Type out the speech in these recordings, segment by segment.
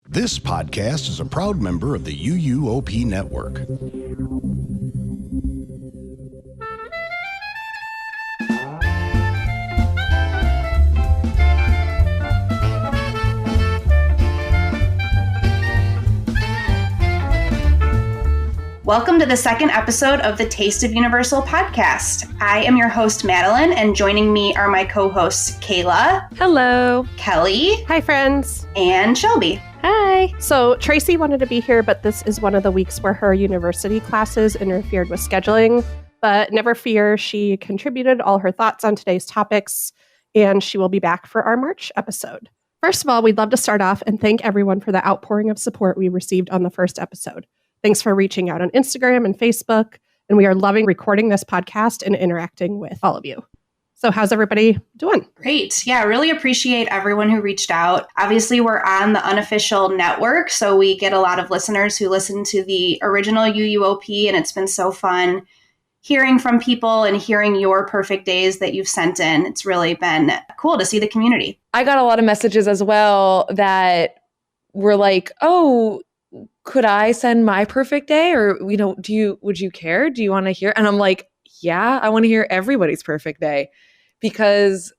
This podcast is a proud member of the UUOP Network. Welcome to the second episode of the Taste of Universal podcast. I am your host, Madeline, and joining me are my co-hosts, Kayla. Hello. Kelly. Hi, friends. And Shelby. Hi. So Tracy wanted to be here, but this is one of the weeks where her university classes interfered with scheduling. But never fear, she contributed all her thoughts on today's topics, and she will be back for our March episode. First of all, we'd love to start off and thank everyone for the outpouring of support we received on the first episode. Thanks for reaching out on Instagram and Facebook, and we are loving recording this podcast and interacting with all of you. So how's everybody doing? Great. Yeah, really appreciate everyone who reached out. Obviously, we're on the unofficial network, so we get a lot of listeners who listen to the original UUOP, and it's been so fun hearing from people and hearing your perfect days that you've sent in. It's really been cool to see the community. I got a lot of messages as well that were like, oh, could I send my perfect day? Or, would you care? Do you want to hear? And I'm like, yeah, I want to hear everybody's perfect day because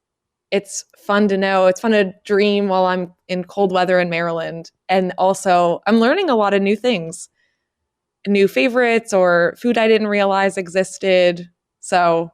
it's fun to know. It's fun to dream while I'm in cold weather in Maryland. And also I'm learning a lot of new things, new favorites or food I didn't realize existed. So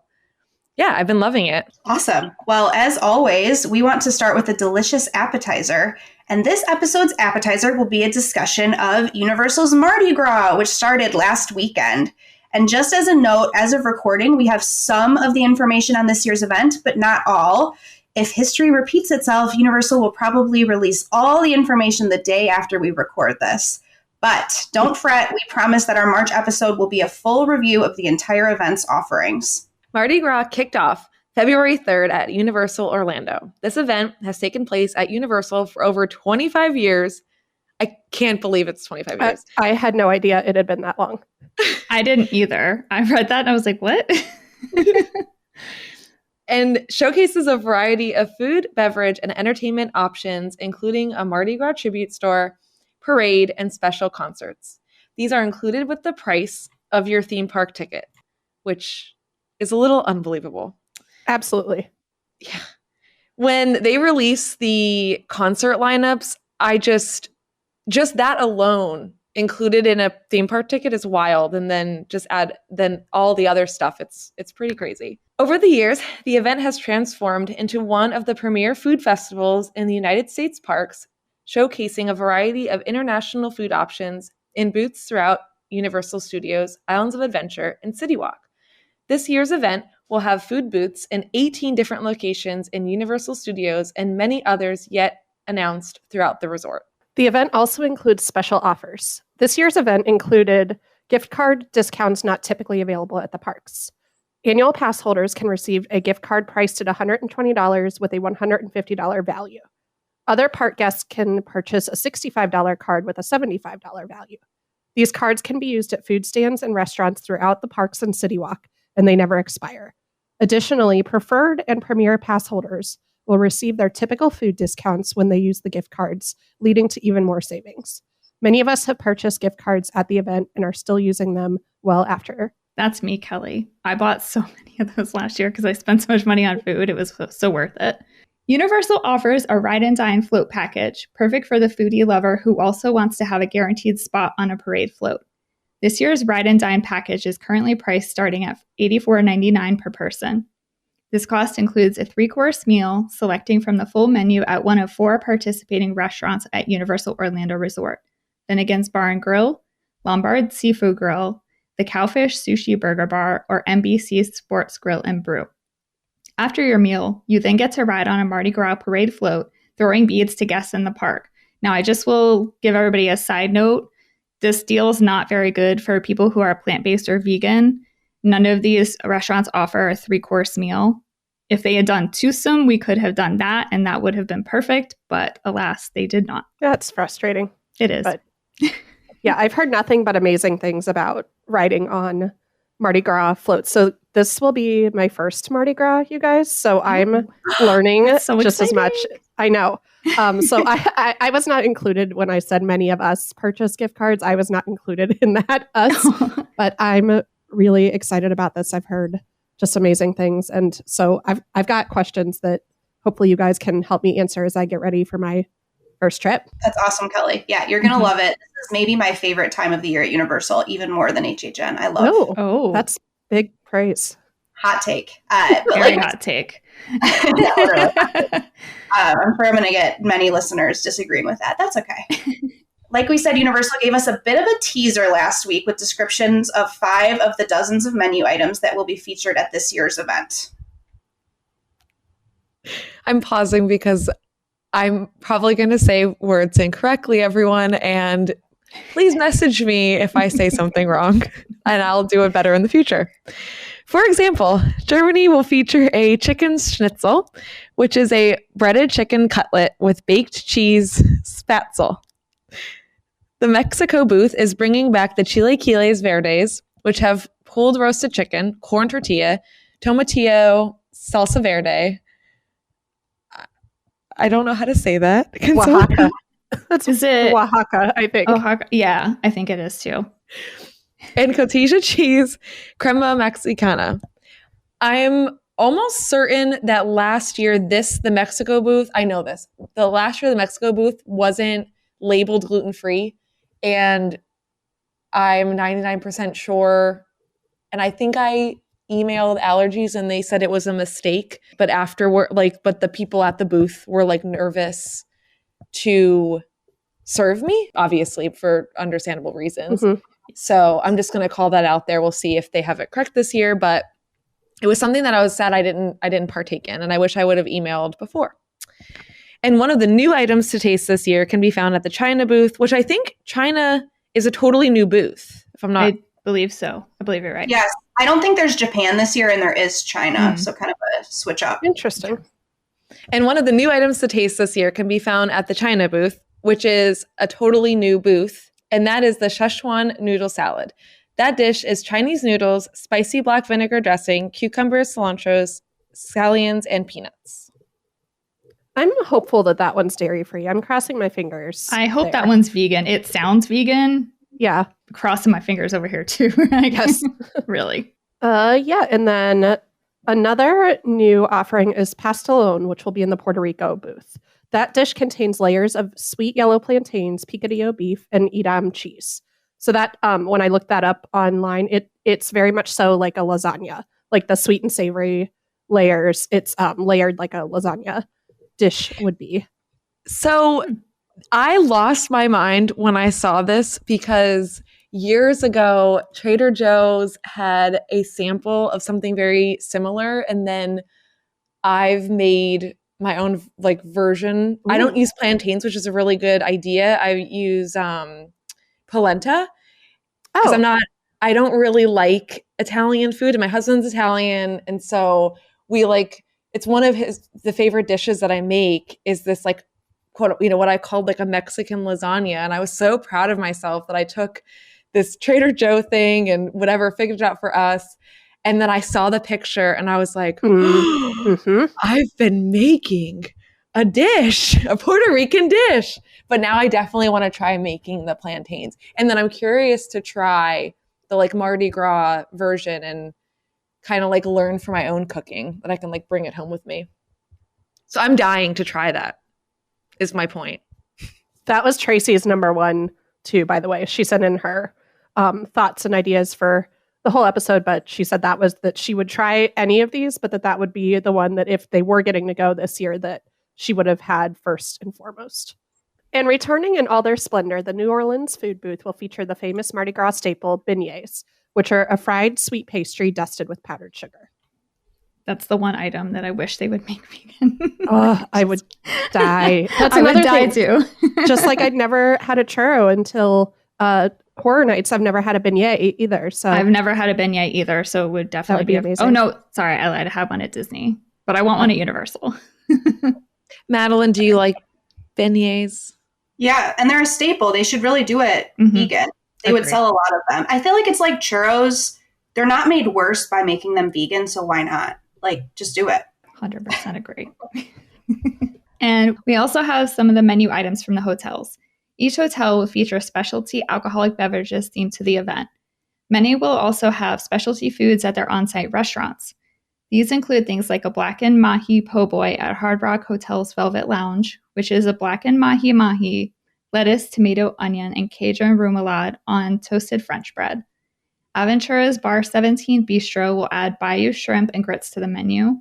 yeah, I've been loving it. Awesome. Well, as always, we want to start with a delicious appetizer. And this episode's appetizer will be a discussion of Universal's Mardi Gras, which started last weekend. And just as a note, as of recording, we have some of the information on this year's event, but not all. If history repeats itself, Universal will probably release all the information the day after we record this. But don't fret, we promise that our March episode will be a full review of the entire event's offerings. Mardi Gras kicked off February 3rd at Universal Orlando. This event has taken place at Universal for over 25 years. I can't believe it's 25 years. I had no idea it had been that long. I didn't either. I read that and I was like, what? And showcases a variety of food, beverage, and entertainment options, including a Mardi Gras tribute store, parade, and special concerts. These are included with the price of your theme park ticket, which is a little unbelievable. Absolutely. Yeah. When they release the concert lineups, I just that alone included in a theme park ticket is wild. And then just add all the other stuff. It's pretty crazy. Over the years, the event has transformed into one of the premier food festivals in the United States parks, showcasing a variety of international food options in booths throughout Universal Studios, Islands of Adventure, and City Walk. This year's event will have food booths in 18 different locations in Universal Studios and many others yet announced throughout the resort. The event also includes special offers. This year's event included gift card discounts not typically available at the parks. Annual pass holders can receive a gift card priced at $120 with a $150 value. Other park guests can purchase a $65 card with a $75 value. These cards can be used at food stands and restaurants throughout the parks and City Walk, and they never expire. Additionally, preferred and premier pass holders will receive their typical food discounts when they use the gift cards, leading to even more savings. Many of us have purchased gift cards at the event and are still using them well after. That's me, Kelly. I bought so many of those last year because I spent so much money on food. It was so worth it. Universal offers a ride and dine float package, perfect for the foodie lover who also wants to have a guaranteed spot on a parade float. This year's Ride and Dine package is currently priced starting at $84.99 per person. This cost includes a 3-course meal, selecting from the full menu at one of 4 participating restaurants at Universal Orlando Resort: Finnegan's Bar and Grill, Lombard Seafood Grill, the Cowfish Sushi Burger Bar, or NBC Sports Grill and Brew. After your meal, you then get to ride on a Mardi Gras parade float, throwing beads to guests in the park. Now, I just will give everybody a side note. This deal is not very good for people who are plant-based or vegan. None of these restaurants offer a 3-course meal. If they had done twosome, we could have done that, and that would have been perfect. But alas, they did not. That's frustrating. It is. But yeah, I've heard nothing but amazing things about riding on Mardi Gras floats. So this will be my first Mardi Gras, you guys. So I'm learning so just as much. I know. So I was not included when I said many of us purchase gift cards. I was not included in that us, but I'm really excited about this. I've heard just amazing things. And so I've got questions that hopefully you guys can help me answer as I get ready for my first trip. That's awesome, Kelly. Yeah, you're going to love it. This is maybe my favorite time of the year at Universal, even more than HHN. I love that's big praise. Hot take. But Very hot take. Yeah, literally. I'm sure I'm going to get many listeners disagreeing with that. That's okay. Like we said, Universal gave us a bit of a teaser last week with descriptions of 5 of the dozens of menu items that will be featured at this year's event. I'm pausing because I'm probably going to say words incorrectly, everyone, and please message me if I say something wrong, and I'll do it better in the future. For example, Germany will feature a chicken schnitzel, which is a breaded chicken cutlet with baked cheese spatzel. The Mexico booth is bringing back the chilaquiles verdes, which have pulled roasted chicken, corn tortilla, tomatillo, salsa verde. I don't know how to say that. Oaxaca. Is it Oaxaca, I think. Oaxaca? Yeah, I think it is too. And cotija cheese, crema mexicana. I'm almost certain that last year, the Mexico booth, I know this, the last year the Mexico booth wasn't labeled gluten-free, and I'm 99% sure, and I think I emailed allergies and they said it was a mistake, but afterward, but the people at the booth were nervous to serve me, obviously for understandable reasons. Mm-hmm. So I'm just going to call that out there. We'll see if they have it correct this year, but it was something that I was sad I didn't partake in, and I wish I would have emailed before. And one of the new items to taste this year can be found at the China booth, which I think China is a totally new booth, if I'm not. I believe so. I believe you're right. Yes. I don't think there's Japan this year, and there is China. So kind of a switch up. Interesting. And one of the new items to taste this year can be found at the China booth, which is a totally new booth, and that is the Szechuan noodle salad. That dish is Chinese noodles, spicy black vinegar dressing, cucumbers, cilantros, scallions, and peanuts. I'm hopeful that one's dairy-free. I'm crossing my fingers. I hope that one's vegan. It sounds vegan. Yeah. Crossing my fingers over here too. I guess. Really. Yeah. And then another new offering is pastelón, which will be in the Puerto Rico booth. That dish contains layers of sweet yellow plantains, picadillo beef, and Edam cheese. So that when I looked that up online, it's very much so like a lasagna, like the sweet and savory layers. It's layered like a lasagna dish would be. So I lost my mind when I saw this because years ago, Trader Joe's had a sample of something very similar, and then I've made my own version. Ooh. I don't use plantains, which is a really good idea. I use polenta because I don't really like Italian food, and my husband's Italian, and so we it's one of the favorite dishes that I make is this quote, what I called a Mexican lasagna. And I was so proud of myself that I took this Trader Joe thing and whatever, figured it out for us. And then I saw the picture and I was like, I've been making a dish, a Puerto Rican dish. But now I definitely want to try making the plantains. And then I'm curious to try the Mardi Gras version and kind of learn for my own cooking that I can bring it home with me. So I'm dying to try that, is my point. That was Tracy's number one too, by the way. She sent in her thoughts and ideas for the whole episode, but she said that she would try any of these, but that would be the one that if they were getting to go this year that she would have had first and foremost. And returning in all their splendor, the New Orleans food booth will feature the famous Mardi Gras staple beignets, which are a fried sweet pastry dusted with powdered sugar. That's the one item that I wish they would make vegan. I would die. That's I would die too. Just like I'd never had a churro until Horror Nights. I've never had a beignet either. So I've never had a beignet either. So it would definitely be amazing. Oh no, sorry, I lied. I had one at Disney, but I want one at Universal. Madeline, do you like beignets? Yeah, and they're a staple. They should really do it vegan. They would sell a lot of them. I feel like it's like churros. They're not made worse by making them vegan, so why not? Just do it. 100% agree. And we also have some of the menu items from the hotels. Each hotel will feature specialty alcoholic beverages themed to the event. Many will also have specialty foods at their on-site restaurants. These include things like a blackened mahi po' boy at Hard Rock Hotel's Velvet Lounge, which is a blackened mahi, lettuce, tomato, onion, and Cajun remoulade on toasted French bread. Aventura's Bar 17 Bistro will add Bayou shrimp and grits to the menu,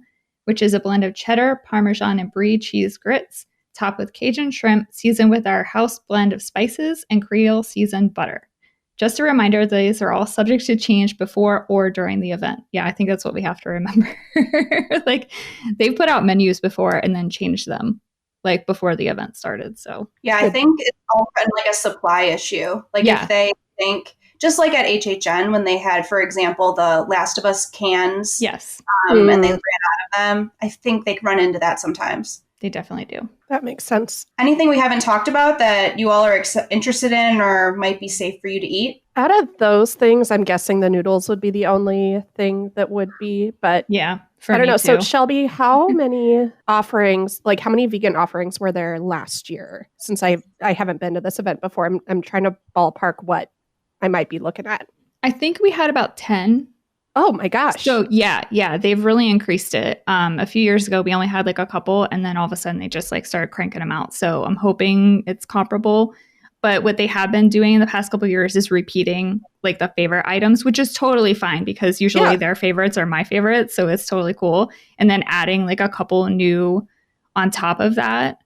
which is a blend of cheddar, Parmesan, and brie cheese grits, topped with Cajun shrimp, seasoned with our house blend of spices and Creole seasoned butter. Just a reminder, these are all subject to change before or during the event. Yeah, I think that's what we have to remember. Like, they've put out menus before and then changed them, like, before the event started. So Yeah, I think it's all kind of like a supply issue. Like, Yeah. if they think, just like at HHN when they had, for example, the Last of Us cans, yes, and they ran out of them, I think they run into that sometimes. they definitely do. That makes sense. Anything we haven't talked about that you all are interested in or might be safe for you to eat? Out of those things, I'm guessing the noodles would be the only thing that would be, but Yeah, I don't know. So Too. Shelby, how many offerings, like how many vegan offerings were there last year? Since I haven't been to this event before, I'm trying to ballpark what I might be looking at. I think we had about 10. Oh my gosh. So yeah, they've really increased it. A few years ago, we only had like a couple, and then all of a sudden they just like started cranking them out. So I'm hoping it's comparable. But what they have been doing in the past couple of years is repeating like the favorite items, which is totally fine because usually their favorites are my favorites. So it's totally cool. And then adding like a couple new on top of that.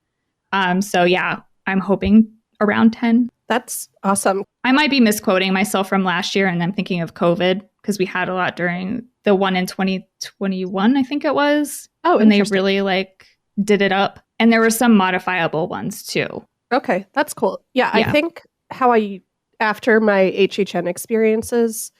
So yeah, I'm hoping around 10. That's awesome. I might be misquoting myself from last year and I'm thinking of COVID because we had a lot during the one in 2021, I think it was. Oh, and they interesting. really like did it up. And there were some modifiable ones too. Okay, that's cool. Yeah, Yeah. I think after my HHN experiences,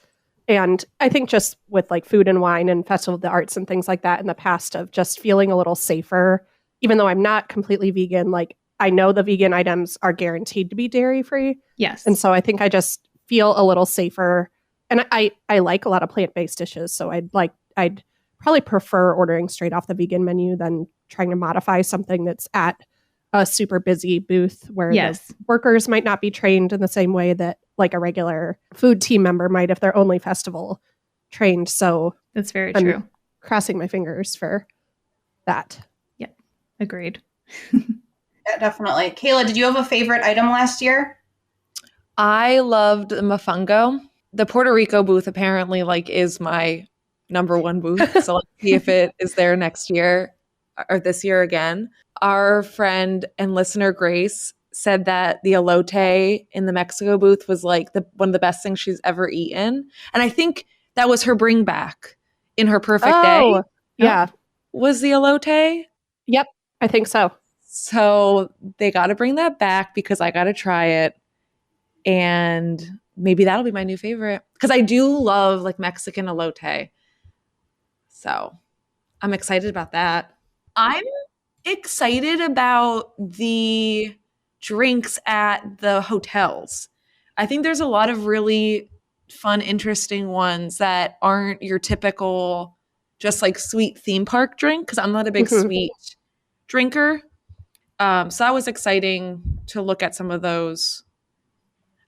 and I think just with like food and wine and Festival of the Arts and things like that in the past, of just feeling a little safer, even though I'm not completely vegan, like I know the vegan items are guaranteed to be dairy free. Yes. And so I think I just feel a little safer. And I like a lot of plant-based dishes. So I'd probably prefer ordering straight off the vegan menu than trying to modify something that's at a super busy booth where Yes. the workers might not be trained in the same way that like a regular food team member might if they're only festival trained. So That's very I'm true. crossing my fingers for that. Agreed. Yeah, definitely. Kayla, did you have a favorite item last year? I loved the Mofongo. The Puerto Rico booth apparently like is my number one booth. So let's see if it is there next year or this year again. Our friend and listener Grace said that the elote in the Mexico booth was like one of the best things she's ever eaten. And I think that was her bring back in her perfect day. Yeah. Was the elote? Yep. I think so. So they got to bring that back because I got to try it. And maybe that'll be my new favorite because I do love like Mexican elote. So I'm excited about that. I'm excited about the drinks at the hotels. I think there's a lot of really fun, interesting ones that aren't your typical just like sweet theme park drink because I'm not a big sweet drinker. So that was exciting to look at some of those.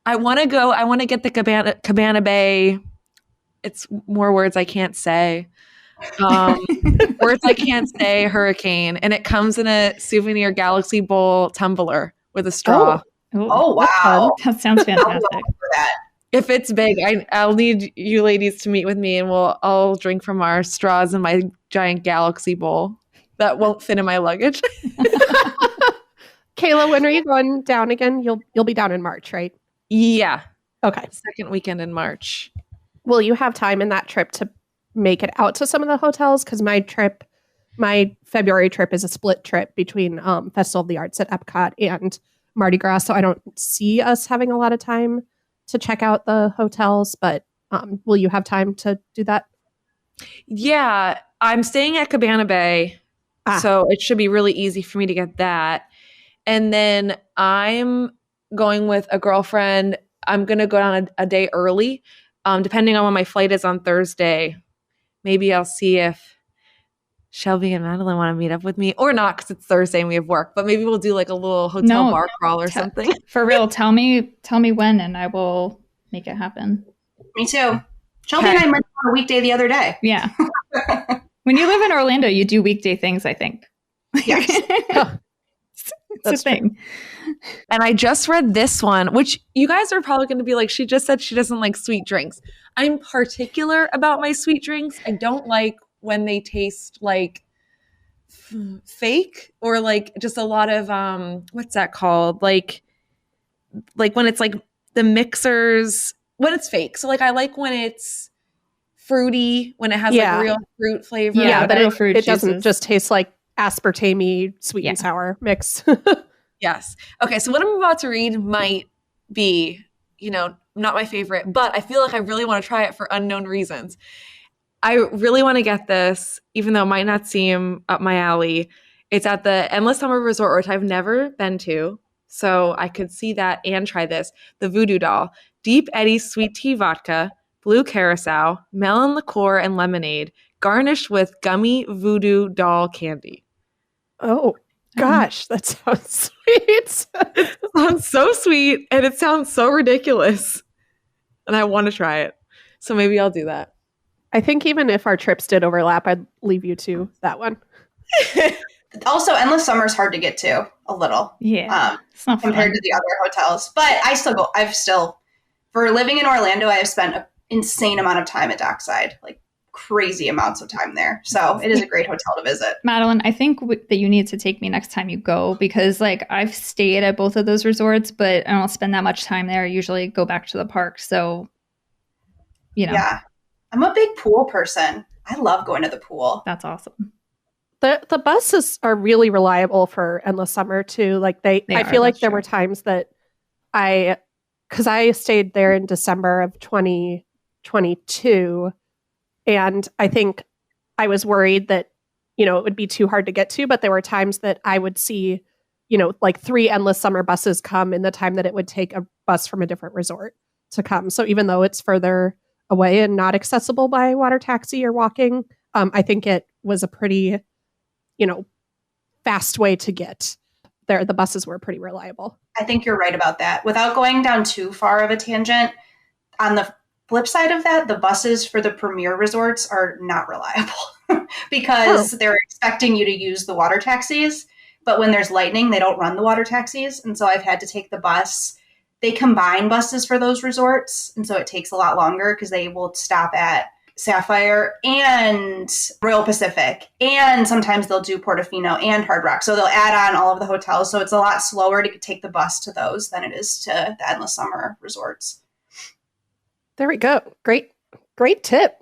I want to get the Cabana Bay. It's more words I can't say. Words I can't say, hurricane. And it comes in a souvenir Galaxy Bowl tumbler with a straw. Oh, wow. That sounds I'm fantastic. going for that. If it's big, I'll need you ladies to meet with me and I'll drink from our straws in my giant Galaxy Bowl. That won't fit in my luggage. Kayla, when are you going down again? You'll be down in March, right? Yeah. Okay. Second weekend in March. Will you have time in that trip to make it out to some of the hotels? Because my February trip is a split trip between Festival of the Arts at Epcot and Mardi Gras. So I don't see us having a lot of time to check out the hotels, but will you have time to do that? Yeah. I'm staying at Cabana Bay. So it should be really easy for me to get that. And then I'm going with a girlfriend. I'm going to go down a day early, depending on when my flight is on Thursday. Maybe I'll see if Shelby and Madeline want to meet up with me, or not because it's Thursday and we have work, but maybe we'll do like a little hotel bar crawl or something. For real, tell me when and I will make it happen. Me too. Shelby and I went on a weekday the other day. Yeah. When you live in Orlando, you do weekday things, I think. Yes. It's a thing. And I just read this one, which you guys are probably going to be like, she just said she doesn't like sweet drinks. I'm particular about my sweet drinks. I don't like when they taste like fake or like just a lot of what's that called? Like when it's like the mixers, when it's fake. So like I like when it's fruity, when it has like real fruit flavor. Yeah, but fruit it doesn't just taste like aspartame sweet and sour mix. Yes. Okay, so what I'm about to read might be, not my favorite, but I feel like I really want to try it for unknown reasons. I really want to get this, even though it might not seem up my alley. It's at the Endless Summer Resort, which I've never been to, so I could see that and try this. The Voodoo Doll. Deep Eddy sweet tea vodka, blue curacao, melon liqueur, and lemonade, garnished with gummy voodoo doll candy. Oh, gosh, that sounds sweet. It sounds so sweet, and it sounds so ridiculous. And I want to try it. So maybe I'll do that. I think even if our trips did overlap, I'd leave you to that one. Also, Endless Summer is hard to get to a little. Yeah. It's not compared to the other hotels. But for living in Orlando, I have spent an insane amount of time at Dockside, like crazy amounts of time there. So it is a great hotel to visit. Madeline, I think that you need to take me next time you go, because like I've stayed at both of those resorts, but I don't spend that much time there. I usually go back to the park. So, Yeah. I'm a big pool person. I love going to the pool. That's awesome. The buses are really reliable for Endless Summer too. Like I feel like there were times that because I stayed there in December of 2022, and I think I was worried that, it would be too hard to get to, but there were times that I would see, like 3 Endless Summer buses come in the time that it would take a bus from a different resort to come. So even though it's further away and not accessible by water taxi or walking, I think it was a pretty, fast way to get there. The buses were pretty reliable. I think you're right about that. Without going down too far of a tangent, on the flip side of that, the buses for the premier resorts are not reliable because they're expecting you to use the water taxis. But when there's lightning, they don't run the water taxis. And so I've had to take the bus. They combine buses for those resorts. And so it takes a lot longer because they will stop at Sapphire and Royal Pacific. And sometimes they'll do Portofino and Hard Rock. So they'll add on all of the hotels. So it's a lot slower to take the bus to those than it is to the Endless Summer resorts. There we go. Great tip.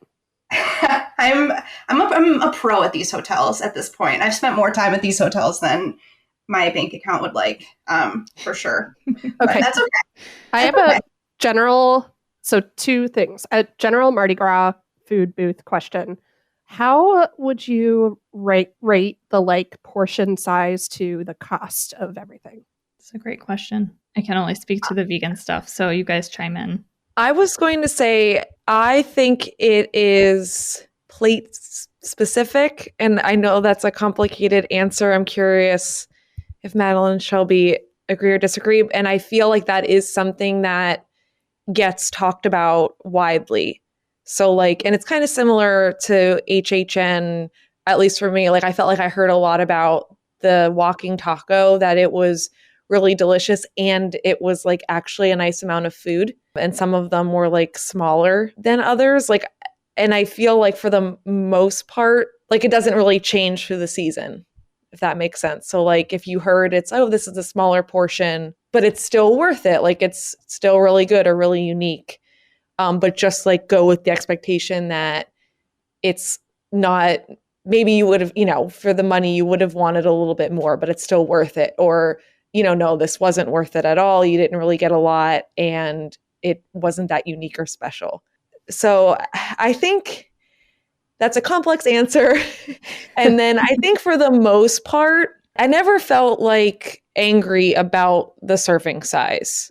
I'm a pro at these hotels at this point. I've spent more time at these hotels than my bank account would like, for sure. Okay. But that's okay. I have a general, so 2 things. A general Mardi Gras food booth question. How would you rate the portion size to the cost of everything? It's a great question. I can only speak to the vegan stuff, so you guys chime in. I was going to say, I think it is plate specific, and I know that's a complicated answer. I'm curious if Madeline and Shelby agree or disagree, and I feel like that is something that gets talked about widely. So and it's kind of similar to HHN, at least for me. I felt like I heard a lot about the walking taco, that it was really delicious and it was actually a nice amount of food. And some of them were smaller than others. And I feel for the most part, it doesn't really change through the season, if that makes sense. So if you heard it's, this is a smaller portion, but it's still worth it. It's still really good or really unique. But just go with the expectation that it's not, maybe you would have, for the money, you would have wanted a little bit more, but it's still worth it. Or, no, this wasn't worth it at all. You didn't really get a lot and it wasn't that unique or special. So I think that's a complex answer. And then I think for the most part, I never felt angry about the serving size.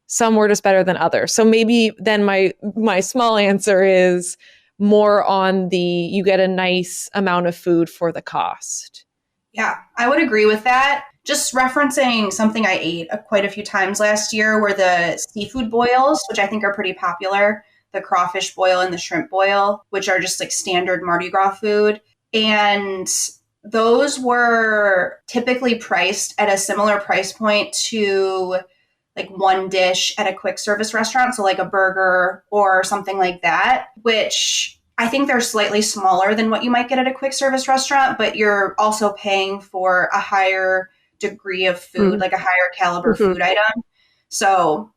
Some were just better than others. So maybe then my small answer is more on the you get a nice amount of food for the cost. Yeah, I would agree with that. Just referencing something I ate quite a few times last year were the seafood boils, which I think are pretty popular. The crawfish boil and the shrimp boil, which are just like standard Mardi Gras food. And those were typically priced at a similar price point to like one dish at a quick service restaurant. So like a burger or something like that, which I think they're slightly smaller than what you might get at a quick service restaurant, but you're also paying for a higher degree of food, like a higher caliber food item. So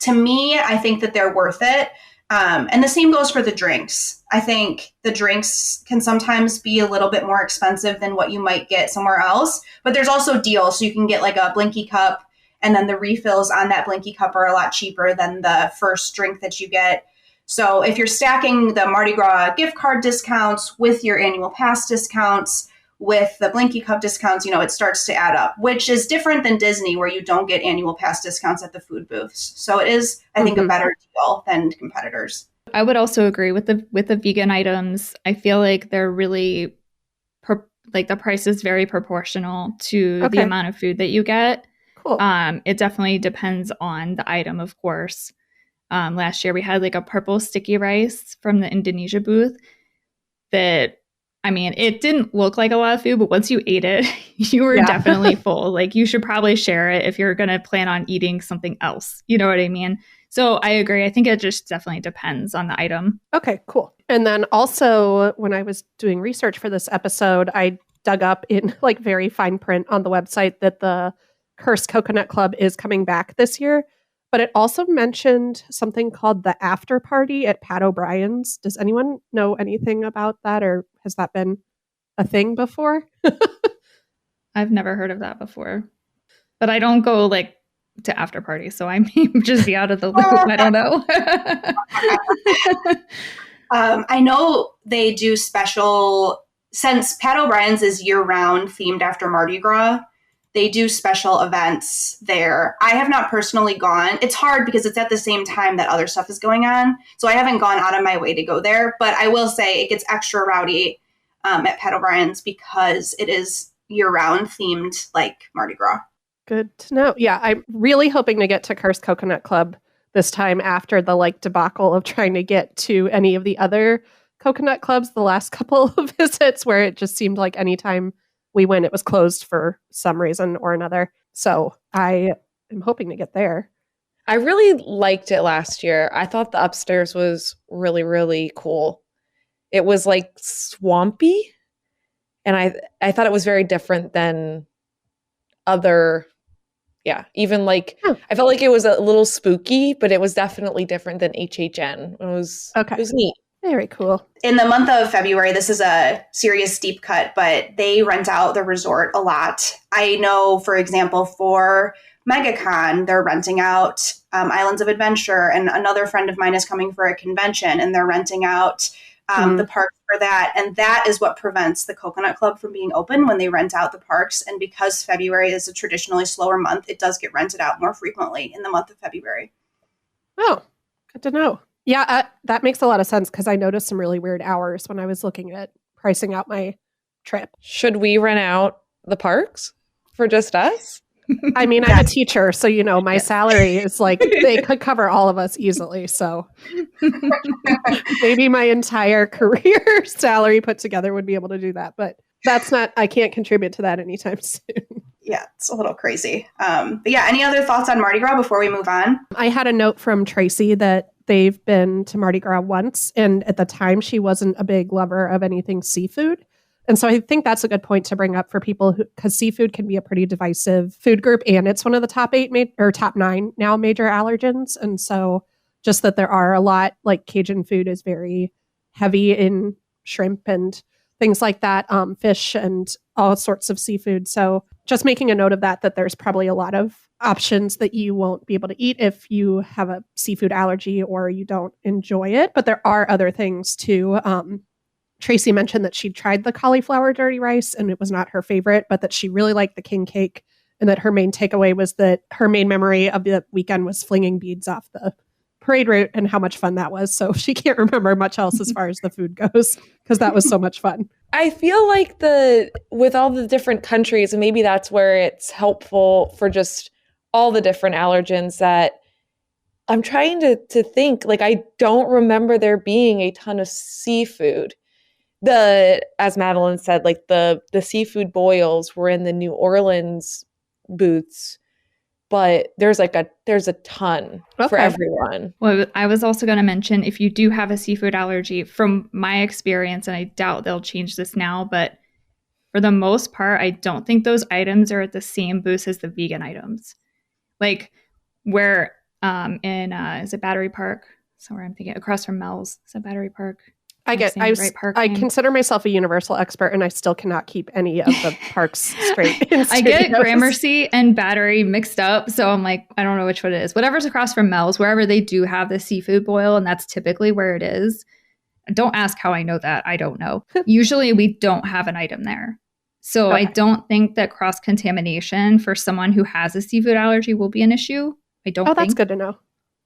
to me, I think that they're worth it. And the same goes for the drinks. I think the drinks can sometimes be a little bit more expensive than what you might get somewhere else, but there's also deals. So you can get like a Blinky cup, and then the refills on that Blinky cup are a lot cheaper than the first drink that you get. So if you're stacking the Mardi Gras gift card discounts with your annual pass discounts, with the Blinky cup discounts, it starts to add up, which is different than Disney, where you don't get annual pass discounts at the food booths. So it is, I think, a better deal than competitors. I would also agree with the vegan items. I feel like they're really the price is very proportional to the amount of food that you get. Cool. It definitely depends on the item, of course. Last year we had like a purple sticky rice from the Indonesia booth that, it didn't look like a lot of food, but once you ate it, you were definitely full. Like, you should probably share it if you're going to plan on eating something else. You know what I mean? So I agree. I think it just definitely depends on the item. Okay, cool. And then also, when I was doing research for this episode, I dug up in like very fine print on the website that the Cursed Coconut Club is coming back this year. But it also mentioned something called the After Party at Pat O'Brien's. Does anyone know anything about that, or has that been a thing before? I've never heard of that before. But I don't go like to after parties, so I may just be out of the loop. I don't know. I know they do special, since Pat O'Brien's is year-round themed after Mardi Gras, they do special events there. I have not personally gone. It's hard because it's at the same time that other stuff is going on. So I haven't gone out of my way to go there. But I will say it gets extra rowdy at Pat O'Brien's because it is year-round themed like Mardi Gras. Good to know. Yeah, I'm really hoping to get to Cursed Coconut Club this time after the like debacle of trying to get to any of the other coconut clubs the last couple of visits, where it just seemed like anytime we went, it was closed for some reason or another. So I am hoping to get there. I really liked it last year. I thought the upstairs was really, really cool. It was like swampy, and I thought it was very different than other. Yeah, even like I felt like it was a little spooky, but it was definitely different than HHN. It was neat. Very cool. In the month of February, this is a serious deep cut, but they rent out the resort a lot. I know, for example, for MegaCon, they're renting out Islands of Adventure, and another friend of mine is coming for a convention, and they're renting out the park for that. And that is what prevents the Coconut Club from being open when they rent out the parks. And because February is a traditionally slower month, it does get rented out more frequently in the month of February. Oh, good to know. Yeah, that makes a lot of sense because I noticed some really weird hours when I was looking at pricing out my trip. Should we rent out the parks for just us? I mean, I'm a teacher, so, my salary is like, they could cover all of us easily. So maybe my entire career salary put together would be able to do that. But I can't contribute to that anytime soon. Yeah, it's a little crazy. But yeah, any other thoughts on Mardi Gras before we move on? I had a note from Tracy that they've been to Mardi Gras once, and at the time she wasn't a big lover of anything seafood. And so I think that's a good point to bring up for people because seafood can be a pretty divisive food group, and it's one of the top 9 now major allergens. And so just that there are a lot, like Cajun food is very heavy in shrimp and things like that, fish and all sorts of seafood. So just making a note of that there's probably a lot of options that you won't be able to eat if you have a seafood allergy or you don't enjoy it. But there are other things too. Tracy mentioned that she tried the cauliflower dirty rice and it was not her favorite, but that she really liked the king cake, and that her main takeaway was that her main memory of the weekend was flinging beads off the parade route and how much fun that was. So she can't remember much else as far as the food goes because that was so much fun. I feel like with all the different countries, and maybe that's where it's helpful for just all the different allergens, that I'm trying to think, like, I don't remember there being a ton of seafood. As Madeline said, like the seafood boils were in the New Orleans booths, but there's a ton for everyone. Well, I was also going to mention, if you do have a seafood allergy, from my experience, and I doubt they'll change this now, but for the most part, I don't think those items are at the same booths as the vegan items. Like where is it Battery Park? Somewhere I'm thinking across from Mel's. Is that Battery Park? I consider myself a Universal expert, and I still cannot keep any of the parks straight. I get Gramercy and Battery mixed up, so I'm like, I don't know which one it is. Whatever's across from Mel's, wherever they do have the seafood boil, and that's typically where it is. Don't ask how I know that. I don't know. Usually we don't have an item there. So I don't think that cross-contamination for someone who has a seafood allergy will be an issue. I don't think. Oh, that's good to know.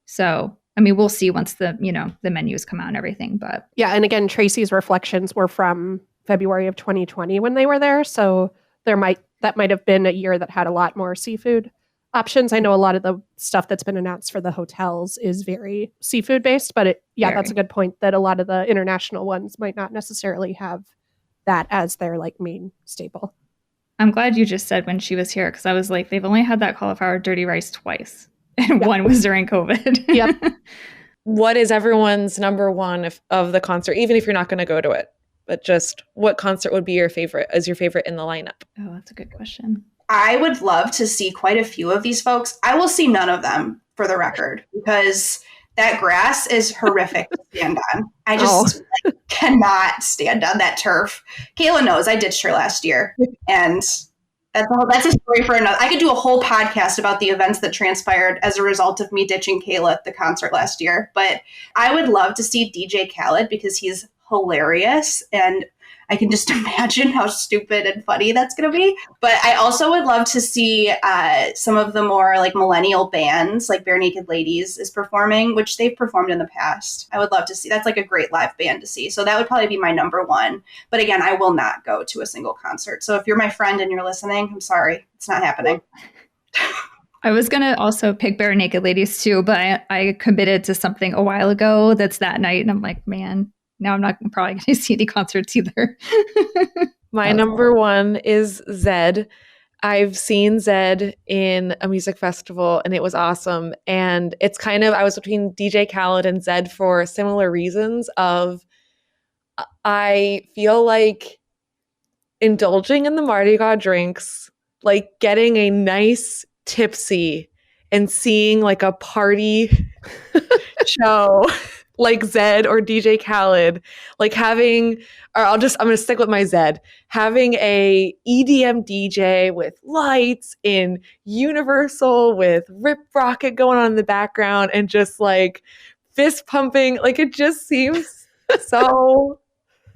So I mean, we'll see once the menus come out and everything, but yeah. And again, Tracy's reflections were from February of 2020 when they were there. So that might have been a year that had a lot more seafood options. I know a lot of the stuff that's been announced for the hotels is very seafood based, but that's a good point that a lot of the international ones might not necessarily have that as their like main staple. I'm glad you just said when she was here, because I was like, they've only had that cauliflower dirty rice twice. And one was during COVID. Yep. What is everyone's number one of the concert, even if you're not going to go to it? But just what concert would be your favorite in the lineup? Oh, that's a good question. I would love to see quite a few of these folks. I will see none of them, for the record, because that grass is horrific to stand on. I just cannot stand on that turf. Kayla knows I ditched her last year, and that's a story for another. I could do a whole podcast about the events that transpired as a result of me ditching Kayla at the concert last year. But I would love to see DJ Khaled because he's hilarious, and I can just imagine how stupid and funny that's going to be. But I also would love to see some of the more like millennial bands, like Bare Naked Ladies is performing, which they've performed in the past. I would love to see. That's like a great live band to see. So that would probably be my number one. But again, I will not go to a single concert. So if you're my friend and you're listening, I'm sorry. It's not happening. I was going to also pick Bare Naked Ladies too, but I committed to something a while ago that's that night. And I'm like, man, now I'm not probably going to see any concerts either. My number one is Zed. I've seen Zed in a music festival and it was awesome. And it's I was between DJ Khaled and Zed for similar reasons I feel like indulging in the Mardi Gras drinks, like getting a nice tipsy and seeing like a party show like Zed or DJ Khaled, like I'm going to stick with my Zed, having a EDM DJ with lights in Universal with Rip Rocket going on in the background and just like fist pumping. Like it just seems so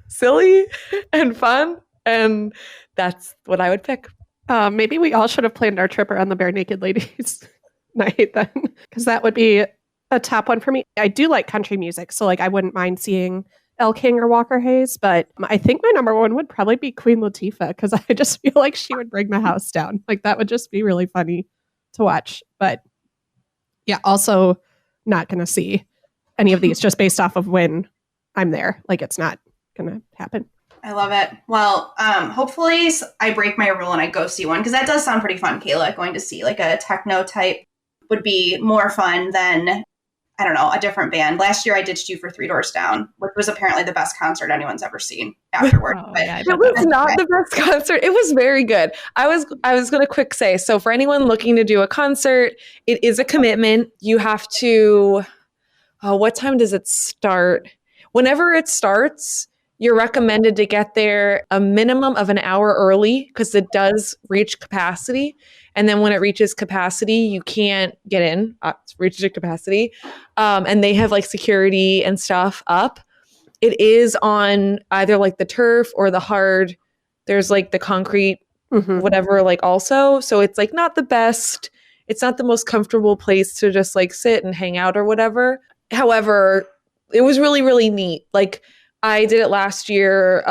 silly and fun. And that's what I would pick. Maybe we all should have planned our trip around the Bare Naked Ladies night then, because that would be a top one for me. I do like country music, so like I wouldn't mind seeing Elle King or Walker Hayes, but I think my number one would probably be Queen Latifah, because I just feel like she would bring the house down. Like that would just be really funny to watch. But yeah, also not going to see any of these just based off of when I'm there. Like it's not going to happen. I love it. Well, hopefully I break my rule and I go see one, because that does sound pretty fun, Kayla. Going to see like a techno type would be more fun than, I don't know, a different band. Last year I ditched you for 3 Doors Down, which was apparently the best concert anyone's ever seen afterward. It was not the best concert. It was very good. I was going to quick say, so for anyone looking to do a concert, it is a commitment. You have to, what time does it start? Whenever it starts, you're recommended to get there a minimum of an hour early because it does reach capacity. And then when it reaches capacity, you can't get in. It reaches capacity. And they have like security and stuff up. It is on either like the turf or the hard. There's like the concrete, whatever, like also. So it's like not the best it's not the most comfortable place to just like sit and hang out or whatever. However, it was really, really neat. Like I did it last year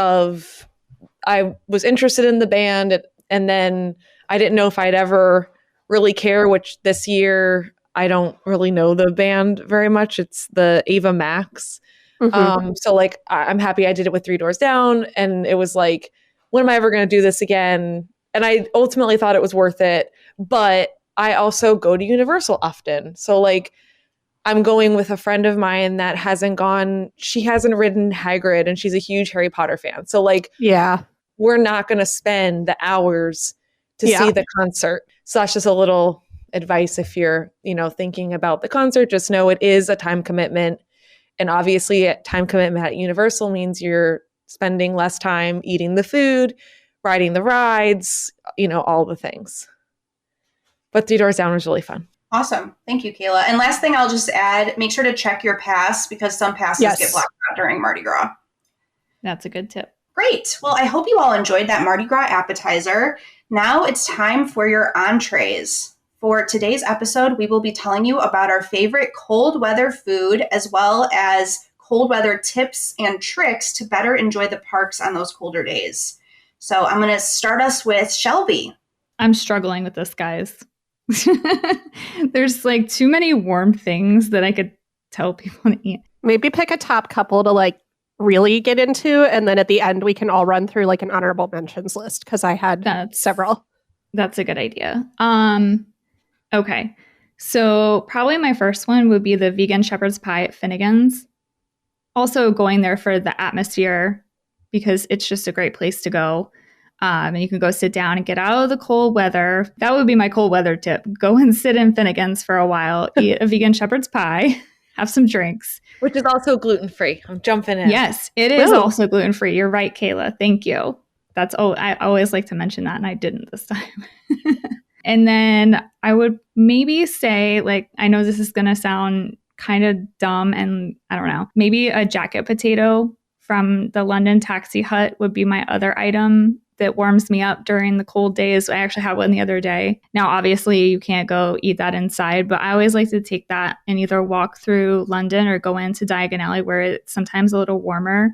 I was interested in the band and then I didn't know if I'd ever really care, which this year I don't really know the band very much. It's the Ava Max. So like I'm happy I did it with Three Doors Down, and it was like, when am I ever going to do this again? And I ultimately thought it was worth it, but I also go to Universal often. So like I'm going with a friend of mine that hasn't gone, she hasn't ridden Hagrid and she's a huge Harry Potter fan. So like, Yeah. we're not going to spend the hours to see the concert. So that's just a little advice if you're, thinking about the concert, just know it is a time commitment. And obviously a time commitment at Universal means you're spending less time eating the food, riding the rides, all the things. But Three Doors Down was really fun. Awesome. Thank you, Kayla. And last thing I'll just add, make sure to check your pass because some passes get blocked out during Mardi Gras. That's a good tip. Great. Well, I hope you all enjoyed that Mardi Gras appetizer. Now it's time for your entrees. For today's episode, we will be telling you about our favorite cold weather food as well as cold weather tips and tricks to better enjoy the parks on those colder days. So I'm going to start us with Shelby. I'm struggling with this, guys. There's like too many warm things that I could tell people to eat. Maybe pick a top couple to like really get into, and then at the end we can all run through like an honorable mentions list because I had several. That's a good idea. Okay. So probably my first one would be the vegan shepherd's pie at Finnegan's. Also going there for the atmosphere because it's just a great place to go. And you can go sit down and get out of the cold weather. That would be my cold weather tip. Go and sit in Finnegan's for a while, eat a vegan shepherd's pie, have some drinks. Which is also gluten-free. I'm jumping in. Yes, it is also gluten-free. You're right, Kayla. Thank you. I always like to mention that, and I didn't this time. And then I would maybe say, like, I know this is going to sound kind of dumb, and I don't know, maybe a jacket potato from the London Taxi Hut would be my other item that warms me up during the cold days. I actually had one the other day. Now, obviously, you can't go eat that inside, but I always like to take that and either walk through London or go into Diagon Alley where it's sometimes a little warmer.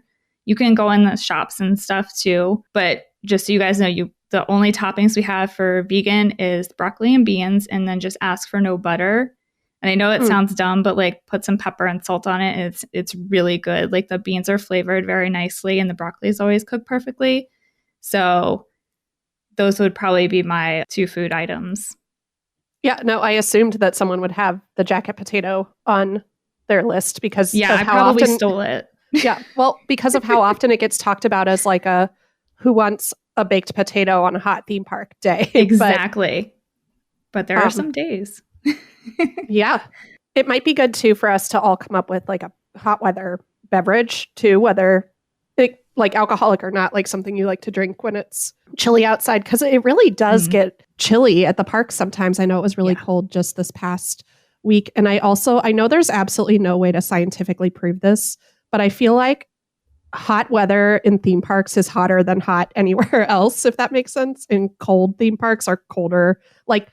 You can go in the shops and stuff too, but just so you guys know, the only toppings we have for vegan is broccoli and beans, and then just ask for no butter. And I know it sounds dumb, but like put some pepper and salt on it. It's really good. Like the beans are flavored very nicely and the broccoli is always cooked perfectly. So those would probably be my two food items. Yeah, no, I assumed that someone would have the jacket potato on their list because I probably stole it. Yeah, well, because of how often it gets talked about as like a who wants a baked potato on a hot theme park day. Exactly. But there are some days. Yeah. It might be good too for us to all come up with like a hot weather beverage too, whether like alcoholic or not, like something you like to drink when it's chilly outside, because it really does get chilly at the park sometimes. I know it was really cold just this past week. And I know there's absolutely no way to scientifically prove this, but I feel like hot weather in theme parks is hotter than hot anywhere else, if that makes sense. And cold theme parks are colder. Like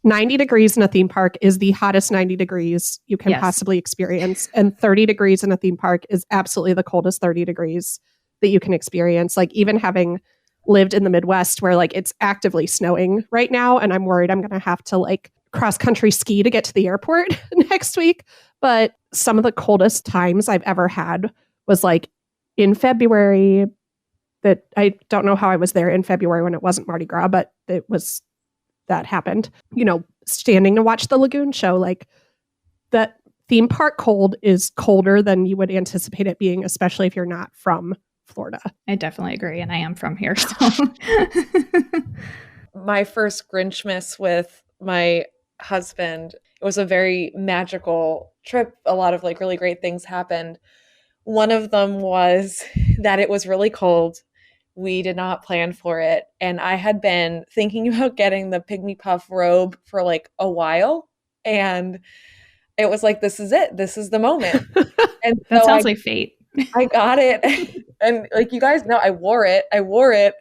90 degrees in a theme park is the hottest 90 degrees you can possibly experience. And 30 degrees in a theme park is absolutely the coldest 30 degrees that you can experience. Like even having lived in the Midwest where like it's actively snowing right now, and I'm worried I'm going to have to like cross country ski to get to the airport next week. But some of the coldest times I've ever had was like in February. That I don't know how I was there in February when it wasn't Mardi Gras, but that happened. Standing to watch the Lagoon show, like that theme park cold is colder than you would anticipate it being, especially if you're not from Florida. I definitely agree. And I am from here. So my first Grinchmas with my husband, it was a very magical trip. A lot of like really great things happened. One of them was that it was really cold. We did not plan for it. And I had been thinking about getting the Pygmy Puff robe for like a while. And it was like, this is it. This is the moment. And that sounds like fate. I got it. And like you guys know, I wore it. I wore it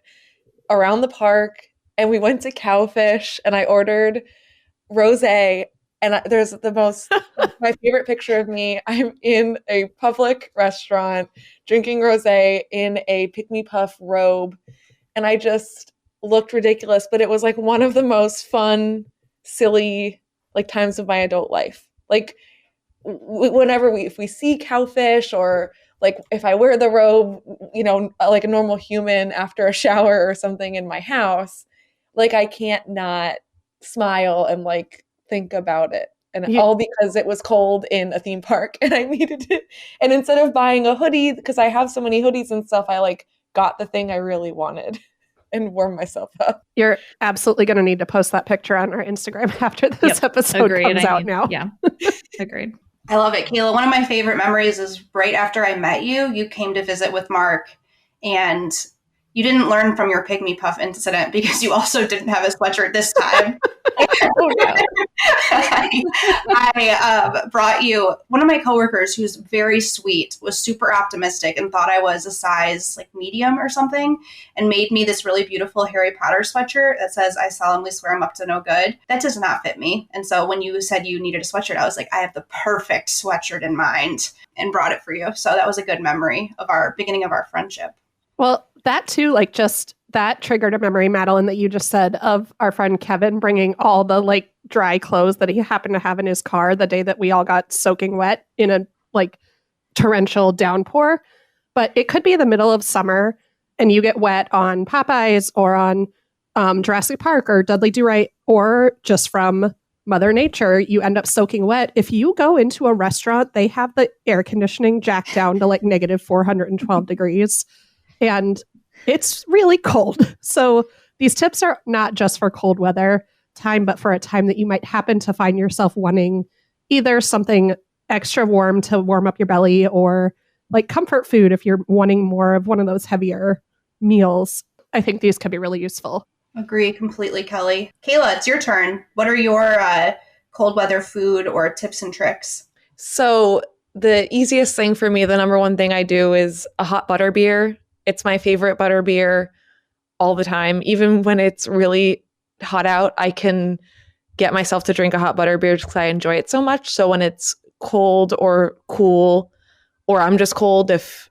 around the park, and we went to Cowfish, and I ordered rosé, and there's my favorite picture of me. I'm in a public restaurant drinking rosé in a Pick Me Puff robe, and I just looked ridiculous, but it was like one of the most fun, silly like times of my adult life. Like whenever if we see cowfish, or like if I wear the robe, like a normal human after a shower or something in my house, like I can't not smile and like think about it. And all because it was cold in a theme park and I needed it. And instead of buying a hoodie, because I have so many hoodies and stuff, I like got the thing I really wanted and warmed myself up. You're absolutely going to need to post that picture on our Instagram after this episode comes out now. Yeah, agreed. I love it, Kayla. One of my favorite memories is right after I met you, you came to visit with Mark, and you didn't learn from your Pygmy Puff incident because you also didn't have a sweatshirt this time. I brought you, one of my coworkers who's very sweet was super optimistic and thought I was a size like medium or something, and made me this really beautiful Harry Potter sweatshirt that says, "I solemnly swear I'm up to no good." That does not fit me. And so when you said you needed a sweatshirt, I was like, I have the perfect sweatshirt in mind, and brought it for you. So that was a good memory of our beginning of our friendship. Well, that too, like just that triggered a memory, Madeline, that you just said of our friend Kevin bringing all the like dry clothes that he happened to have in his car the day that we all got soaking wet in a like torrential downpour. But it could be the middle of summer and you get wet on Popeyes or on Jurassic Park or Dudley Do-Right, or just from Mother Nature, you end up soaking wet. If you go into a restaurant, they have the air conditioning jacked down to like negative 412 degrees. And it's really cold. So these tips are not just for cold weather time, but for a time that you might happen to find yourself wanting either something extra warm to warm up your belly, or like comfort food if you're wanting more of one of those heavier meals. I think these could be really useful. Agree completely, Kelly. Kayla, it's your turn. What are your cold weather food or tips and tricks? So the easiest thing for me, the number one thing I do is a hot butter beer. It's my favorite butter beer all the time. Even when it's really hot out, I can get myself to drink a hot butter beer because I enjoy it so much. So when it's cold or cool, or I'm just cold, if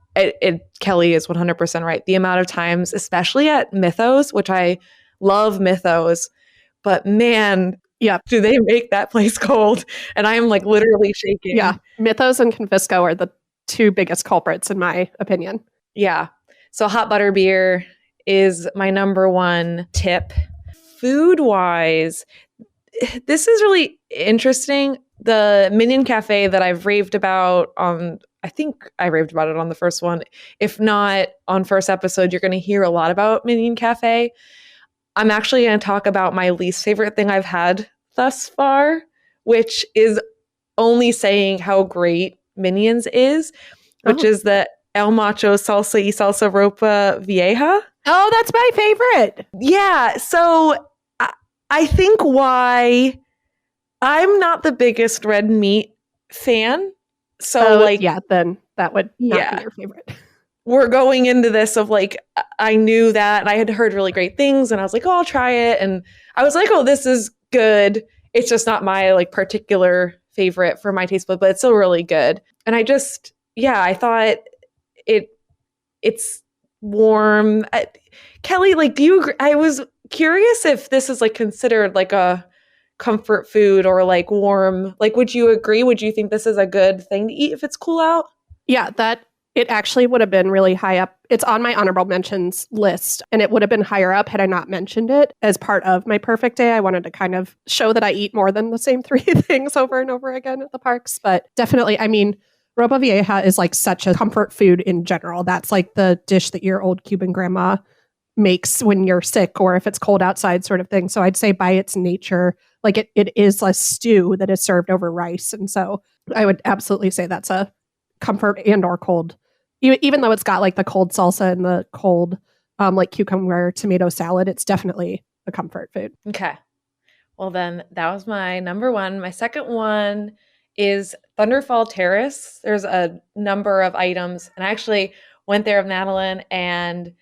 Kelly is 100% right. The amount of times, especially at Mythos, which I love Mythos, but man, do they make that place cold? And I am like literally shaking. Yeah, Mythos and Confisco are the two biggest culprits in my opinion. Yeah. So hot butter beer is my number one tip. Food-wise, this is really interesting. The Minion Cafe that I've raved about I think I raved about it on the first one. If not on first episode, you're going to hear a lot about Minion Cafe. I'm actually going to talk about my least favorite thing I've had thus far, which is only saying how great Minions is, which is the El Macho Salsa y Salsa Ropa Vieja. Oh, that's my favorite. Yeah. So I think why I'm not the biggest red meat fan. So then that would not be your favorite. We're going into this of like, I knew that and I had heard really great things and I was like, oh, I'll try it. And I was like, oh, this is good. It's just not my like particular favorite for my taste bud, but it's still really good. And I just, I thought it's warm. Kelly, like, do you agree? I was curious if this is like considered like a comfort food or like warm. Like, would you agree? Would you think this is a good thing to eat if it's cool out? Yeah, that it actually would have been really high up. It's on my honorable mentions list, and it would have been higher up had I not mentioned it as part of my perfect day. I wanted to kind of show that I eat more than the same three things over and over again at the parks. But definitely, I mean, Ropa Vieja is like such a comfort food in general. That's like the dish that your old Cuban grandma makes when you're sick or if it's cold outside sort of thing. So I'd say by its nature, like it is a stew that is served over rice. And so I would absolutely say that's a comfort and or cold, even though it's got like the cold salsa and the cold like cucumber tomato salad, it's definitely a comfort food. Okay. Well, then that was my number one. My second one is Thunderfall Terrace. There's a number of items, and I actually went there with Madeline and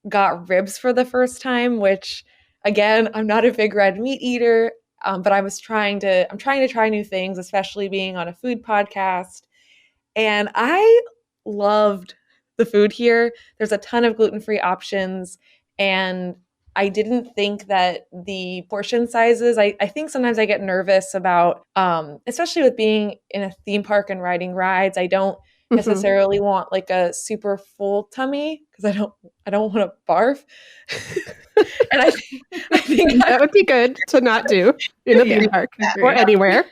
got ribs for the first time, which again, I'm not a big red meat eater. But I'm trying to try new things, especially being on a food podcast. And I loved the food here. There's a ton of gluten-free options. And I didn't think that the portion sizes, I think sometimes I get nervous about, especially with being in a theme park and riding rides, I don't necessarily want like a super full tummy because I don't want to barf. And I think that would be good to not do in a theme park or anywhere.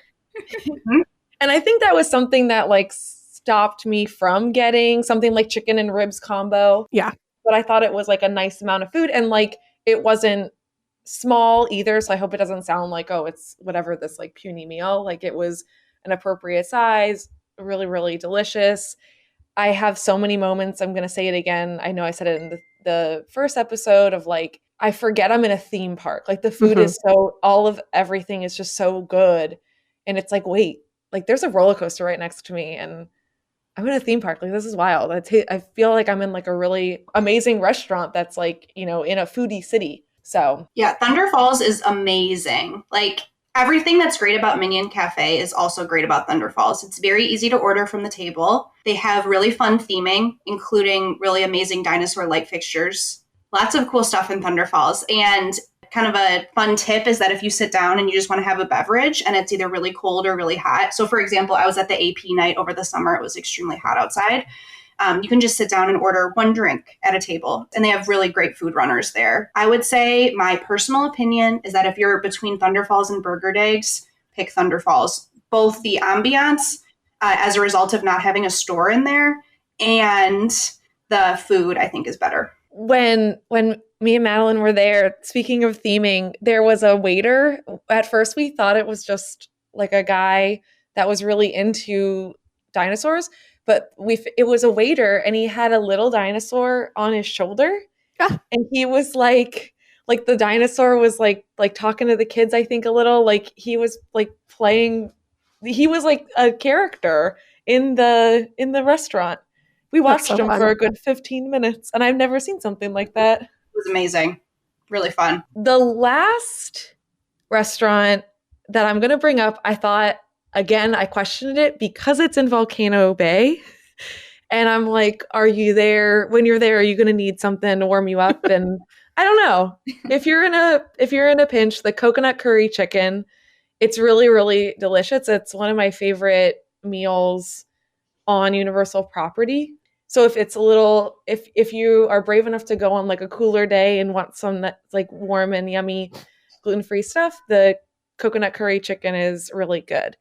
And I think that was something that like stopped me from getting something like chicken and ribs combo. Yeah. But I thought it was like a nice amount of food, and like it wasn't small either. So I hope it doesn't sound like, oh, it's whatever, this like puny meal. Like it was an appropriate size, really, really delicious. I have so many moments. I'm going to say it again. I know I said it in the first episode of like, I forget I'm in a theme park. Like the food is all of everything is just so good. And it's like, wait, like there's a roller coaster right next to me and I'm in a theme park. Like this is wild. I feel like I'm in like a really amazing restaurant that's like, in a foodie city. So yeah, Thunder Falls is amazing. Like everything that's great about Minion Cafe is also great about Thunder Falls. It's very easy to order from the table. They have really fun theming, including really amazing dinosaur light fixtures. Lots of cool stuff in Thunder Falls. And kind of a fun tip is that if you sit down and you just want to have a beverage and it's either really cold or really hot. So for example, I was at the AP night over the summer. It was extremely hot outside. You can just sit down and order one drink at a table, and they have really great food runners there. I would say my personal opinion is that if you're between Thunder Falls and Burger Days, pick Thunder Falls. Both the ambiance, as a result of not having a store in there, and the food, I think, is better. When me and Madeline were there, speaking of theming, there was a waiter. At first, we thought it was just like a guy that was really into dinosaurs. But it was a waiter, and he had a little dinosaur on his shoulder, and he was like the dinosaur was like talking to the kids. I think a little like he was like playing. He was like a character in the restaurant. We watched him for a good 15 minutes, and I've never seen something like that. It was amazing, really fun. The last restaurant that I'm going to bring up, I thought. Again, I questioned it because it's in Volcano Bay. And I'm like, are you there? When you're there, are you going to need something to warm you up? And I don't know. If you're in a pinch, the coconut curry chicken, it's really, really delicious. It's one of my favorite meals on Universal property. So if you are brave enough to go on like a cooler day and want some that's like warm and yummy gluten-free stuff, the coconut curry chicken is really good.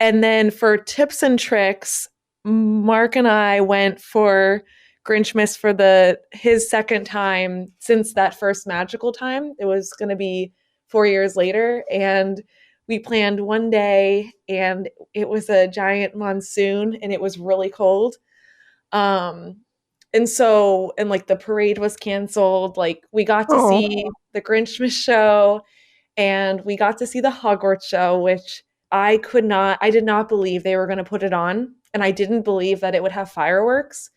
And then for tips and tricks, Mark and I went for Grinchmas for his second time since that first magical time. It was going to be 4 years later. And we planned one day, and it was a giant monsoon, and it was really cold. And like the parade was canceled. Like we got to see the Grinchmas show, and we got to see the Hogwarts show, which I did not believe they were going to put it on, and I didn't believe that it would have fireworks,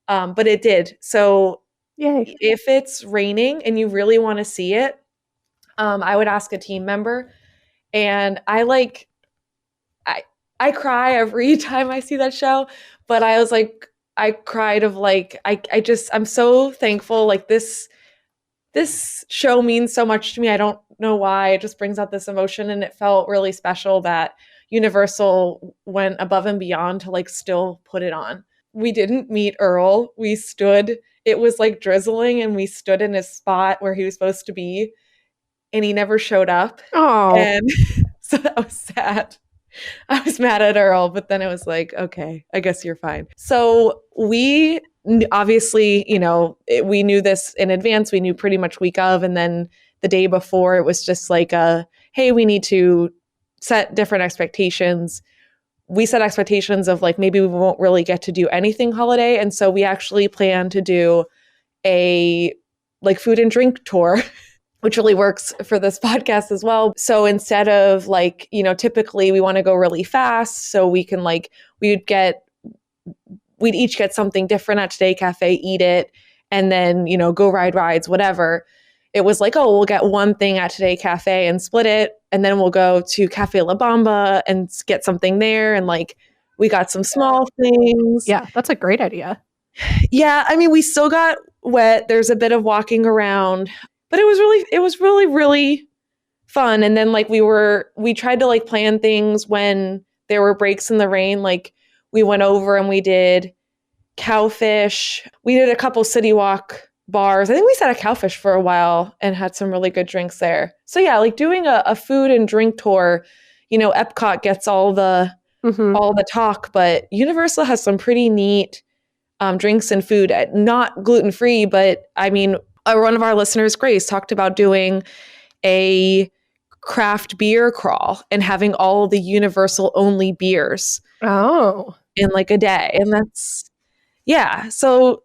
but it did. So yay. If it's raining and you really want to see it, I would ask a team member, and I cry every time I see that show, but I cried of like, I'm so thankful. Like this show means so much to me. I don't know why. It just brings out this emotion, and it felt really special that Universal went above and beyond to like still put it on. We didn't meet Earl. It was like drizzling, and we stood in his spot where he was supposed to be, and he never showed up. Oh. And so that was sad. I was mad at Earl, but then it was like, okay, I guess you're fine. So we obviously, we knew this in advance. We knew pretty much week of, and then the day before it was just like hey, we need to set different expectations. We set expectations of like, maybe we won't really get to do anything holiday. And so we actually plan to do a like food and drink tour, which really works for this podcast as well. So instead of like, typically we want to go really fast, so we can like, we'd each get something different at Today Cafe, eat it, and then, go ride rides, whatever. it was like, oh, we'll get one thing at Today Cafe and split it. And then we'll go to Cafe La Bamba and get something there. And like, we got some small things. Yeah, that's a great idea. Yeah. I mean, we still got wet. There's a bit of walking around, but it was really, really fun. And then like we tried to like plan things when there were breaks in the rain. Like we went over and we did Cowfish. We did a couple City Walk bars. I think we sat at Cowfish for a while and had some really good drinks there. So yeah, like doing a food and drink tour, Epcot gets all the talk, but Universal has some pretty neat drinks and food, not gluten-free, but I mean, one of our listeners, Grace, talked about doing a craft beer crawl and having all the Universal only beers in like a day. And that's, yeah. So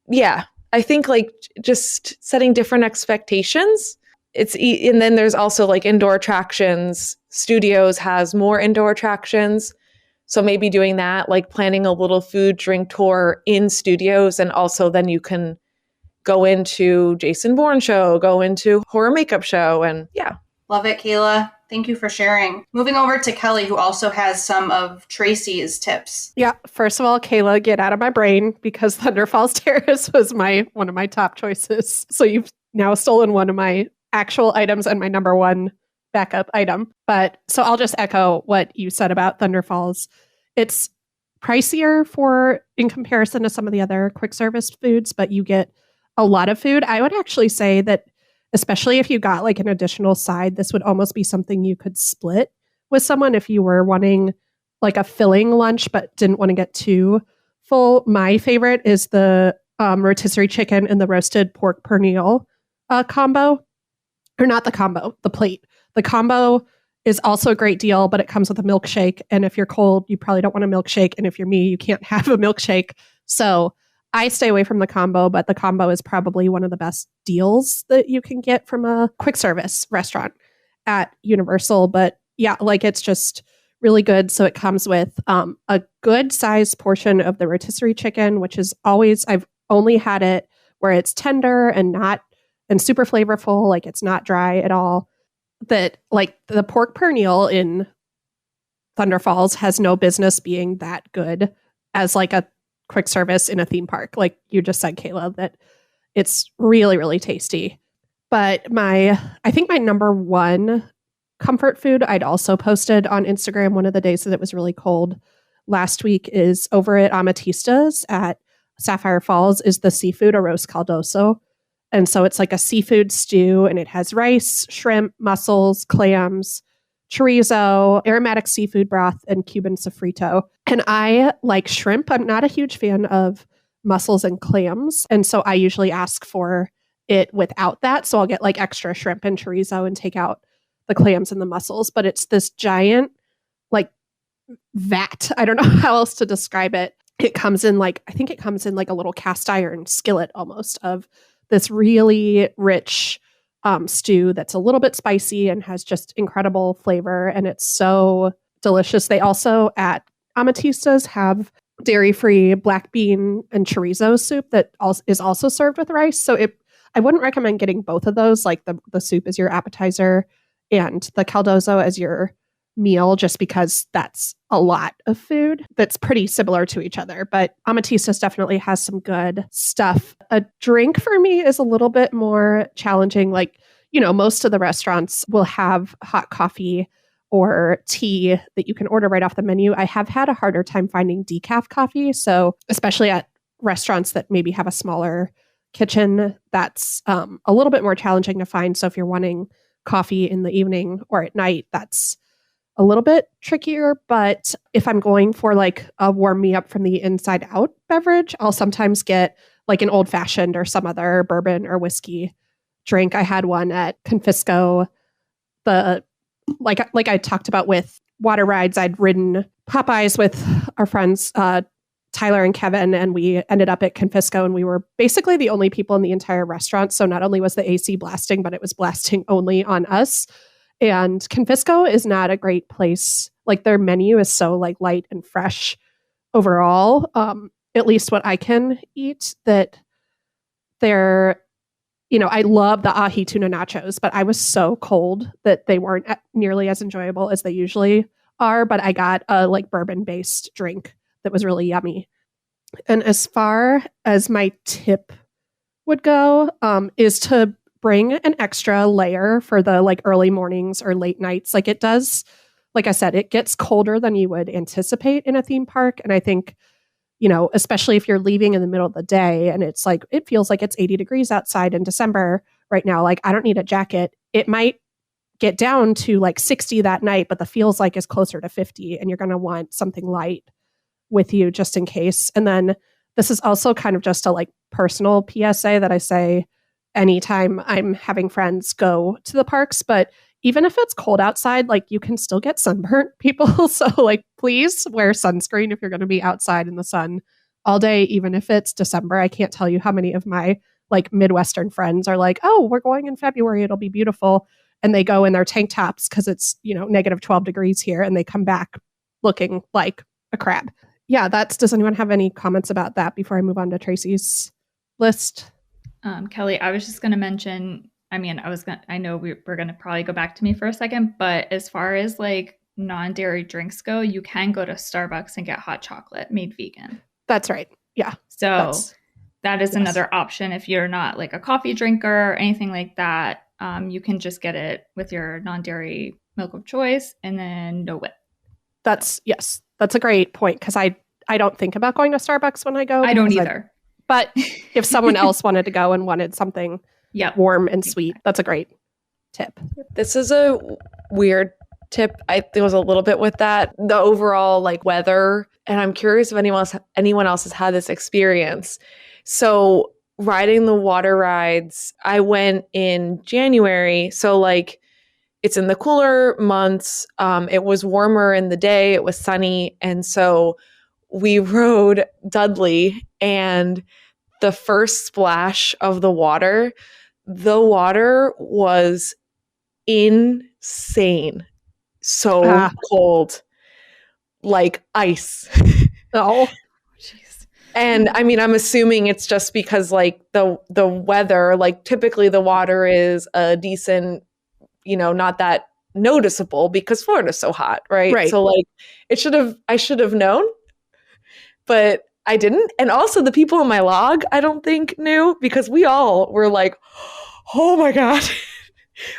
yeah, I think like just setting different expectations. And then there's also like indoor attractions. Studios has more indoor attractions. So maybe doing that, like planning a little food drink tour in Studios. And also then you can go into Jason Bourne show, go into horror makeup show. And yeah. Love it, Kayla. Thank you for sharing. Moving over to Kelly, who also has some of Tracy's tips. Yeah. First of all, Kayla, get out of my brain because Thunder Falls Terrace was one of my top choices. So you've now stolen one of my actual items and my number one backup item. But so I'll just echo what you said about Thunder Falls. It's pricier in comparison to some of the other quick service foods, but you get a lot of food. I would actually say that especially if you got like an additional side, this would almost be something you could split with someone if you were wanting like a filling lunch but didn't want to get too full. My favorite is the rotisserie chicken and the roasted pork pernil combo. Or not the combo, the plate. The combo is also a great deal, but it comes with a milkshake. And if you're cold, you probably don't want a milkshake. And if you're me, you can't have a milkshake. So I stay away from the combo, but the combo is probably one of the best deals that you can get from a quick service restaurant at Universal. But yeah, like it's just really good. So it comes with a good sized portion of the rotisserie chicken, which is I've only had it where it's tender and super flavorful. Like it's not dry at all. That like the pork pernil in Thunder Falls has no business being that good as like a quick service in a theme park. Like you just said, Kayla, that it's really, really tasty. But I think my number one comfort food I'd also posted on Instagram one of the days that it was really cold last week is over at Amatista's at Sapphire Falls is the seafood arroz caldoso. And so it's like a seafood stew and it has rice, shrimp, mussels, clams, chorizo, aromatic seafood broth, and Cuban sofrito. And I like shrimp. I'm not a huge fan of mussels and clams. And so I usually ask for it without that. So I'll get like extra shrimp and chorizo and take out the clams and the mussels. But it's this giant like vat. I don't know how else to describe it. I think it comes in like a little cast iron skillet almost of this really rich stew that's a little bit spicy and has just incredible flavor. And it's so delicious. They also at Amatista's have dairy-free black bean and chorizo soup that is also served with rice. So I wouldn't recommend getting both of those, like the soup is your appetizer and the caldoso as your meal, just because that's a lot of food that's pretty similar to each other. But Amatista's definitely has some good stuff. A drink for me is a little bit more challenging. Like, most of the restaurants will have hot coffee or tea that you can order right off the menu. I have had a harder time finding decaf coffee. So especially at restaurants that maybe have a smaller kitchen, that's a little bit more challenging to find. So if you're wanting coffee in the evening or at night, that's a little bit trickier. But if I'm going for like a warm me up from the inside out beverage, I'll sometimes get like an old fashioned or some other bourbon or whiskey drink. I had one at Confisco. Like I talked about with water rides, I'd ridden Popeyes with our friends Tyler and Kevin, and we ended up at Confisco, and we were basically the only people in the entire restaurant. So not only was the AC blasting, but it was blasting only on us. And Confisco is not a great place. Like their menu is so like light and fresh overall. At least what I can eat, that their I love the ahi tuna nachos, but I was so cold that they weren't nearly as enjoyable as they usually are. But I got a like bourbon based drink that was really yummy. And as far as my tip would go, is to bring an extra layer for the like early mornings or late nights. Like it does, like I said, it gets colder than you would anticipate in a theme park. And I think, especially if you're leaving in the middle of the day and it's like, it feels like it's 80 degrees outside in December right now. Like I don't need a jacket. It might get down to like 60 that night, but the feels like is closer to 50 and you're going to want something light with you just in case. And then this is also kind of just a like personal PSA that I say anytime I'm having friends go to the parks, but even if it's cold outside, like you can still get sunburnt, people. So like, please wear sunscreen if you're going to be outside in the sun all day, even if it's December. I can't tell you how many of my like Midwestern friends are like, oh, we're going in February. It'll be beautiful. And they go in their tank tops because it's, negative 12 degrees here and they come back looking like a crab. Yeah, does anyone have any comments about that before I move on to Tracy's list? Kelly, I was just going to mention, I know we're going to probably go back to me for a second, but as far as like non-dairy drinks go, you can go to Starbucks and get hot chocolate made vegan. That's right. Yeah. So that is another option. If you're not like a coffee drinker or anything like that, you can just get it with your non-dairy milk of choice and then no whip. That's a great point because I don't think about going to Starbucks when I go. I don't either. But if someone else wanted to go and wanted something warm and sweet, that's a great tip. This is a weird tip. There was a little bit with that, the overall like weather. And I'm curious if anyone else has had this experience. So riding the water rides, I went in January. So like it's in the cooler months. It was warmer in the day. It was sunny. And so we rode Dudley, and the first splash of the water was insane. So cold, like ice. Oh, jeez. And I mean, I'm assuming it's just because like the weather, like typically the water is a decent, not that noticeable because Florida's so hot, right? Right. So like I should have known, but I didn't. And also the people in my log, I don't think knew because we all were like, oh my God,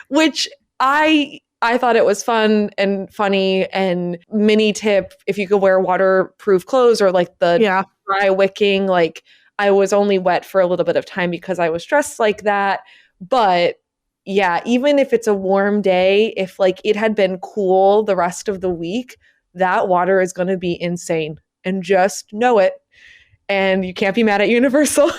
which I thought it was fun and funny and mini tip. If you could wear waterproof clothes or like the dry wicking, like I was only wet for a little bit of time because I was dressed like that. But yeah, even if it's a warm day, if like it had been cool the rest of the week, that water is going to be insane and just know it. And you can't be mad at Universal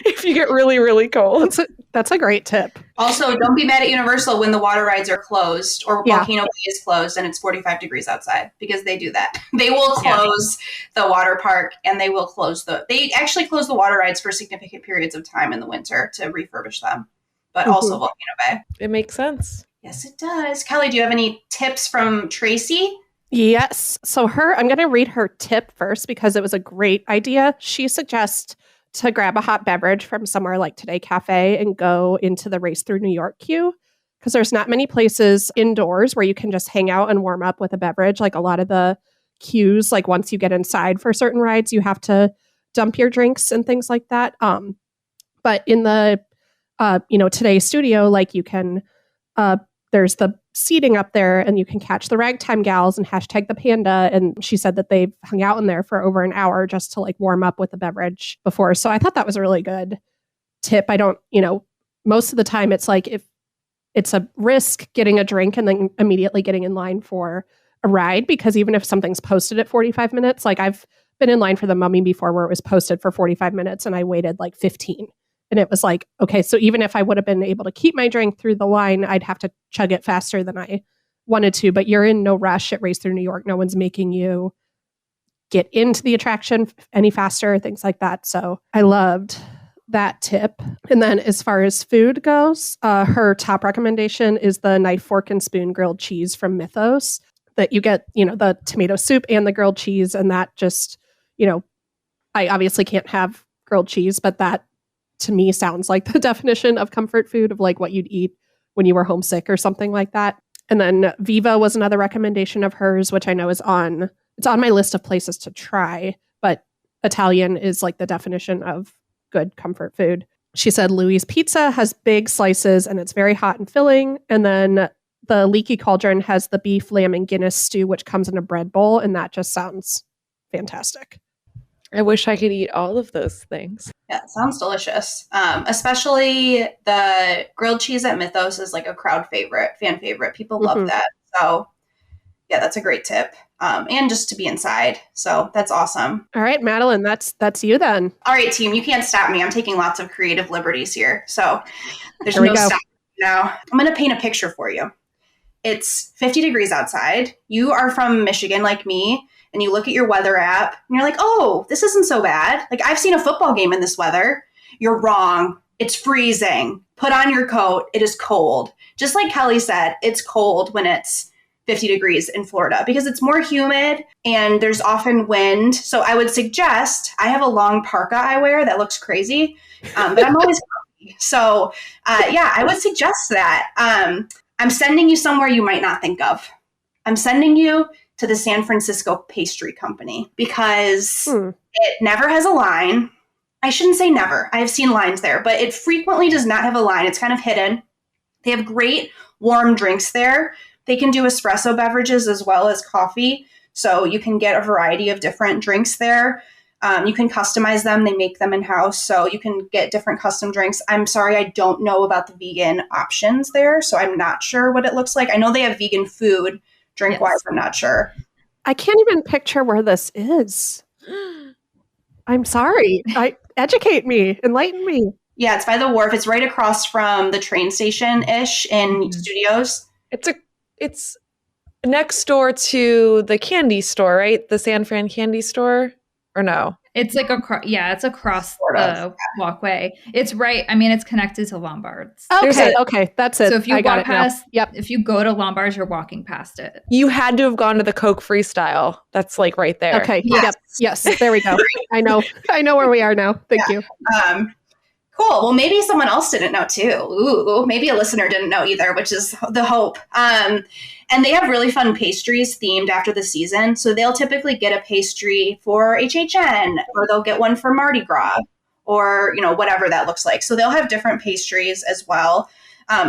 if you get really, really cold. That's a great tip. Also, don't be mad at Universal when the water rides are closed or Volcano Bay is closed and it's 45 degrees outside because they do that. They will close the water park and they actually close the water rides for significant periods of time in the winter to refurbish them. But also Volcano Bay. It makes sense. Yes, it does. Kelly, do you have any tips from Tracy? Yes. So I'm going to read her tip first because it was a great idea. She suggests to grab a hot beverage from somewhere like Today Cafe and go into the Race Through New York queue because there's not many places indoors where you can just hang out and warm up with a beverage. Like a lot of the queues, like once you get inside for certain rides, you have to dump your drinks and things like that. But in the Today studio, like you can, there's the seating up there and you can catch the Ragtime Gals and hashtag the Panda. And she said that they've hung out in there for over an hour just to like warm up with a beverage before. So I thought that was a really good tip. I don't, most of the time it's like if it's a risk getting a drink and then immediately getting in line for a ride, because even if something's posted at 45 minutes, like I've been in line for the Mummy before where it was posted for 45 minutes and I waited like 15. And it was like, okay, so even if I would have been able to keep my drink through the line, I'd have to chug it faster than I wanted to. But you're in no rush at Race Through New York. No one's making you get into the attraction any faster, things like that. So I loved that tip. And then as far as food goes, her top recommendation is the knife, fork, and spoon grilled cheese from Mythos that you get, the tomato soup and the grilled cheese. And that just, I obviously can't have grilled cheese, but that to me sounds like the definition of comfort food, of like what you'd eat when you were homesick or something like that. And then Viva was another recommendation of hers, which I know it's on my list of places to try, but Italian is like the definition of good comfort food. She said Louis Pizza has big slices and it's very hot and filling. And then the Leaky Cauldron has the beef, lamb, and Guinness stew, which comes in a bread bowl. And that just sounds fantastic. I wish I could eat all of those things. Yeah, it sounds delicious. Especially the grilled cheese at Mythos is like a fan favorite. People love that. So yeah, that's a great tip. And just to be inside. So that's awesome. All right, Madeline, that's you then. All right, team, you can't stop me. I'm taking lots of creative liberties here. So there's no stopping now. I'm going to paint a picture for you. It's 50 degrees outside. You are from Michigan like me, and you look at your weather app and you're like, oh, this isn't so bad. Like, I've seen a football game in this weather. You're wrong. It's freezing. Put on your coat. It is cold. Just like Kelly said, it's cold when it's 50 degrees in Florida because it's more humid and there's often wind. So I would suggest, I have a long parka I wear that looks crazy, but I'm always comfy. So yeah, I would suggest that. I'm sending you somewhere you might not think of. I'm sending you to the San Francisco Pastry Company because it never has a line. I shouldn't say never. I have seen lines there, but it frequently does not have a line. It's kind of hidden. They have great warm drinks there. They can do espresso beverages as well as coffee. So you can get a variety of different drinks there. You can customize them. They make them in-house. So you can get different custom drinks. I'm sorry, I don't know about the vegan options there. So I'm not sure what it looks like. I know they have vegan food. Drink-wise, yes. I'm not sure. I can't even picture where this is. I'm sorry. Educate me. Enlighten me. Yeah, it's by the wharf. It's right across from the train station-ish in Studios. It's next door to the candy store, right? The San Fran candy store? Or no? It's like it's across the walkway. It's right. I mean, it's connected to Lombard's. Okay, that's it. So if you walk past, yep. If you go to Lombard's, you're walking past it. You had to have gone to the Coke Freestyle. That's like right there. Okay. Yes. There we go. I know where we are now. Thank you. Cool. Well, maybe someone else didn't know too. Ooh, maybe a listener didn't know either, which is the hope. And they have really fun pastries themed after the season. So they'll typically get a pastry for HHN, or they'll get one for Mardi Gras, or, whatever that looks like. So they'll have different pastries as well.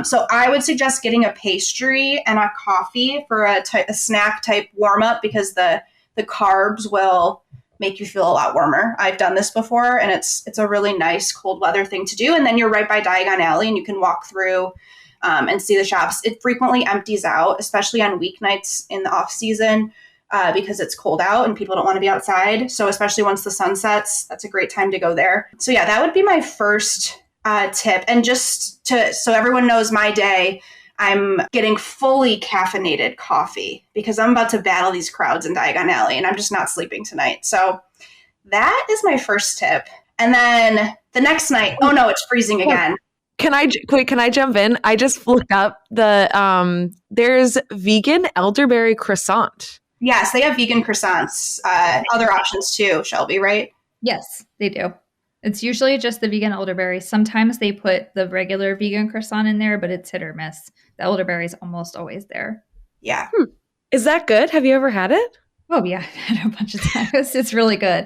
So I would suggest getting a pastry and a coffee for a snack type warm up, because the carbs will make you feel a lot warmer. I've done this before, and it's a really nice cold weather thing to do. And then you're right by Diagon Alley, and you can walk through and see the shops. It frequently empties out, especially on weeknights in the off season, because it's cold out and people don't want to be outside. So especially once the sun sets, that's a great time to go there. So yeah, that would be my first tip. And just so everyone knows my day, I'm getting fully caffeinated coffee because I'm about to battle these crowds in Diagon Alley, and I'm just not sleeping tonight. So that is my first tip. And then the next night, oh no, it's freezing again. Can I jump in? I just looked up there's vegan elderberry croissant. Yes, they have vegan croissants. Other options too, Shelby, right? Yes, they do. It's usually just the vegan elderberry. Sometimes they put the regular vegan croissant in there, but it's hit or miss. The elderberry is almost always there. Yeah. Is that good? Have you ever had it? Oh, yeah. I've had it a bunch of times. It's really good.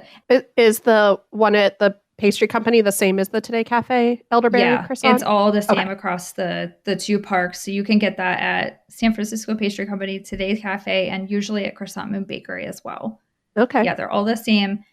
Is the one at the pastry company the same as the Today Cafe elderberry croissant? It's all the same across the two parks. So you can get that at San Francisco Pastry Company, Today Cafe, and usually at Croissant Moon Bakery as well. Okay. Yeah, they're all the same.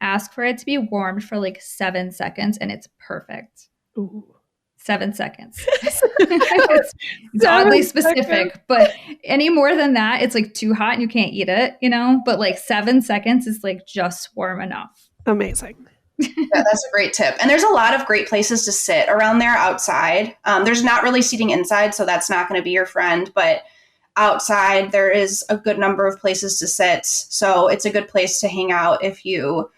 Ask for it to be warmed for like 7 seconds, and it's perfect. Ooh. 7 seconds. It's oddly specific, but any more than that, it's like too hot and you can't eat it, But like 7 seconds is like just warm enough. Amazing. Yeah, that's a great tip. And there's a lot of great places to sit around there outside. There's not really seating inside, so that's not going to be your friend. But outside, there is a good number of places to sit. So it's a good place to hang out if you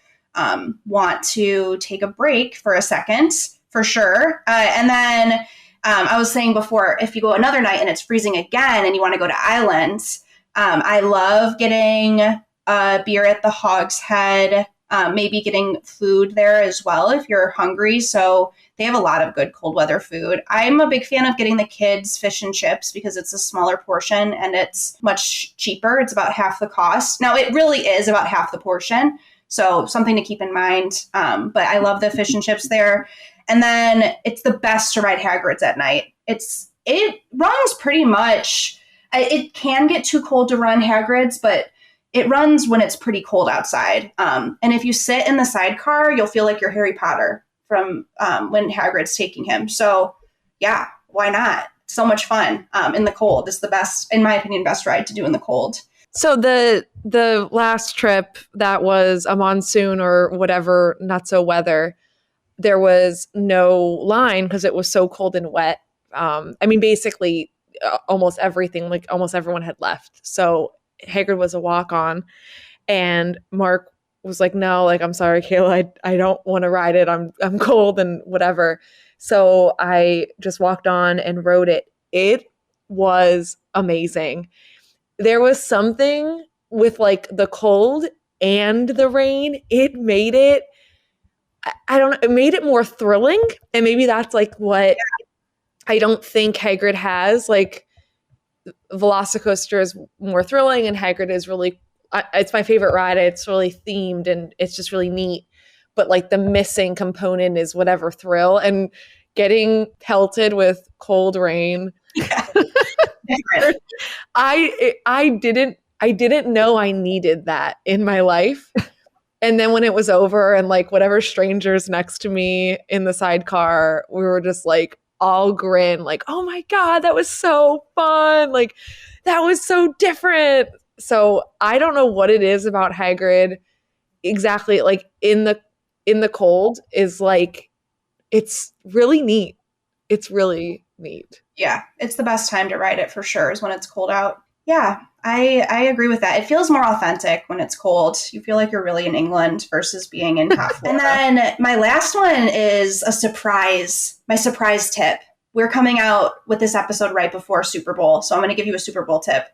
want to take a break for a second, for sure. And then I was saying before, if you go another night and it's freezing again and you want to go to Islands, I love getting a beer at the Hogshead maybe getting food there as well if you're hungry. So they have a lot of good cold weather food. I'm a big fan of getting the kids fish and chips because it's a smaller portion and it's much cheaper. It's about half the cost. Now, it really is about half the portion. So something to keep in mind. But I love the fish and chips there. And then it's the best to ride Hagrid's at night. It runs pretty much. It can get too cold to run Hagrid's, but it runs when it's pretty cold outside. And if you sit in the sidecar, you'll feel like you're Harry Potter from when Hagrid's taking him. So yeah, why not? So much fun in the cold. It's the best, in my opinion, best ride to do in the cold. So the last trip that was a monsoon or whatever, not so weather, there was no line because it was so cold and wet. Basically almost everything, like almost everyone had left. So Hagrid was a walk-on, and Mark was like, no, like, I'm sorry, Kayla, I don't want to ride it. I'm cold and whatever. So I just walked on and rode it. It was amazing. There was something with like the cold and the rain. It made it, I don't know, it made it more thrilling. And maybe that's like what I don't think Hagrid has. Like, Velocicoaster is more thrilling and Hagrid is really, it's my favorite ride. It's really themed and it's just really neat. But like the missing component is whatever thrill, and getting pelted with cold rain. Yeah. I didn't know I needed that in my life. And then when it was over and like whatever strangers next to me in the sidecar, we were just like all grin, like, oh my God, that was so fun. Like, that was so different. So I don't know what it is about Hagrid exactly, like in the cold is like, it's really neat. It's really neat. Yeah, it's the best time to ride it for sure is when it's cold out. Yeah, I agree with that. It feels more authentic when it's cold. You feel like you're really in England versus being in hot Florida. And then my last one is my surprise tip. We're coming out with this episode right before Super Bowl, so I'm going to give you a Super Bowl tip.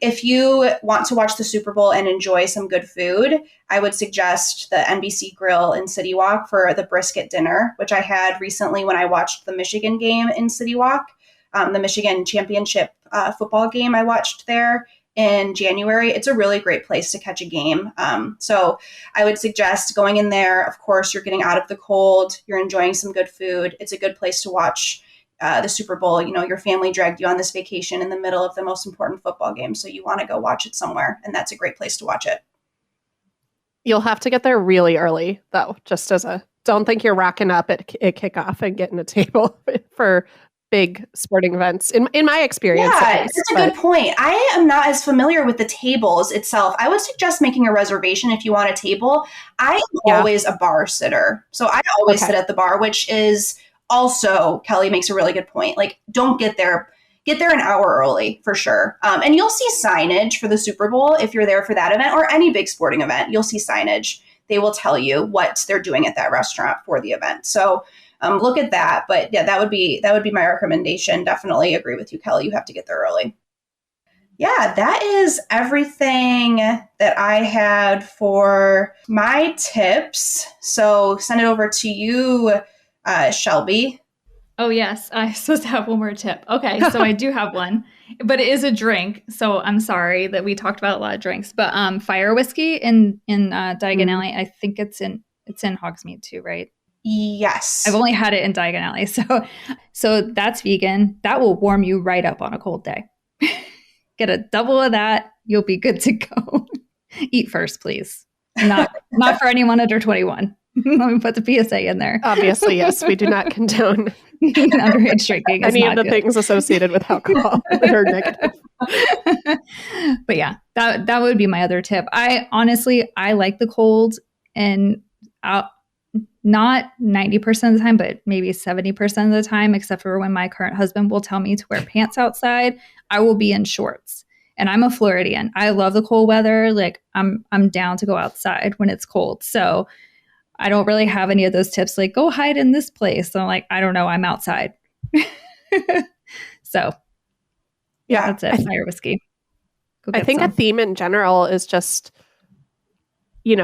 If you want to watch the Super Bowl and enjoy some good food, I would suggest the NBC Grill in City Walk for the brisket dinner, which I had recently when I watched the Michigan game in City Walk. The Michigan championship football game I watched there in January. It's a really great place to catch a game. So I would suggest going in there. Of course, you're getting out of the cold. You're enjoying some good food. It's a good place to watch the Super Bowl. You know, your family dragged you on this vacation in the middle of the most important football game. So you want to go watch it somewhere. And that's a great place to watch it. You'll have to get there really early, though, just don't think you're rocking up at kickoff and getting a table for big sporting events in my experience. Yeah, that's a good point. I am not as familiar with the tables itself. I would suggest making a reservation if you want a table. I am always a bar sitter. So I always sit at the bar, which is also, Kelly makes a really good point. Like, don't get there an hour early for sure. And you'll see signage for the Super Bowl if you're there for that event or any big sporting event. You'll see signage. They will tell you what they're doing at that restaurant for the event. So look at that. But yeah, that would be my recommendation. Definitely agree with you, Kelly. You have to get there early. Yeah, that is everything that I had for my tips. So send it over to you, Shelby. Oh, yes. I'm supposed to have one more tip. Okay, so I do have one, but it is a drink. So I'm sorry that we talked about a lot of drinks, but fire whiskey in Diagon Alley, I think it's in Hogsmeade too, right? Yes. I've only had it in Diagon Alley. So that's vegan. That will warm you right up on a cold day. Get a double of that. You'll be good to go. Eat first, please. Not for anyone under 21. Let me put the PSA in there. Obviously, yes. We do not condone underage drinking. Any of the things associated with alcohol that are negative. But yeah, that would be my other tip. I like the cold, and not 90% of the time, but maybe 70% of the time, except for when my current husband will tell me to wear pants outside, I will be in shorts. And I'm a Floridian. I love the cold weather. Like, I'm down to go outside when it's cold. So I don't really have any of those tips like, go hide in this place. So I'm like, I don't know. I'm outside. So yeah, that's it. Fire whiskey. I think a theme in general is just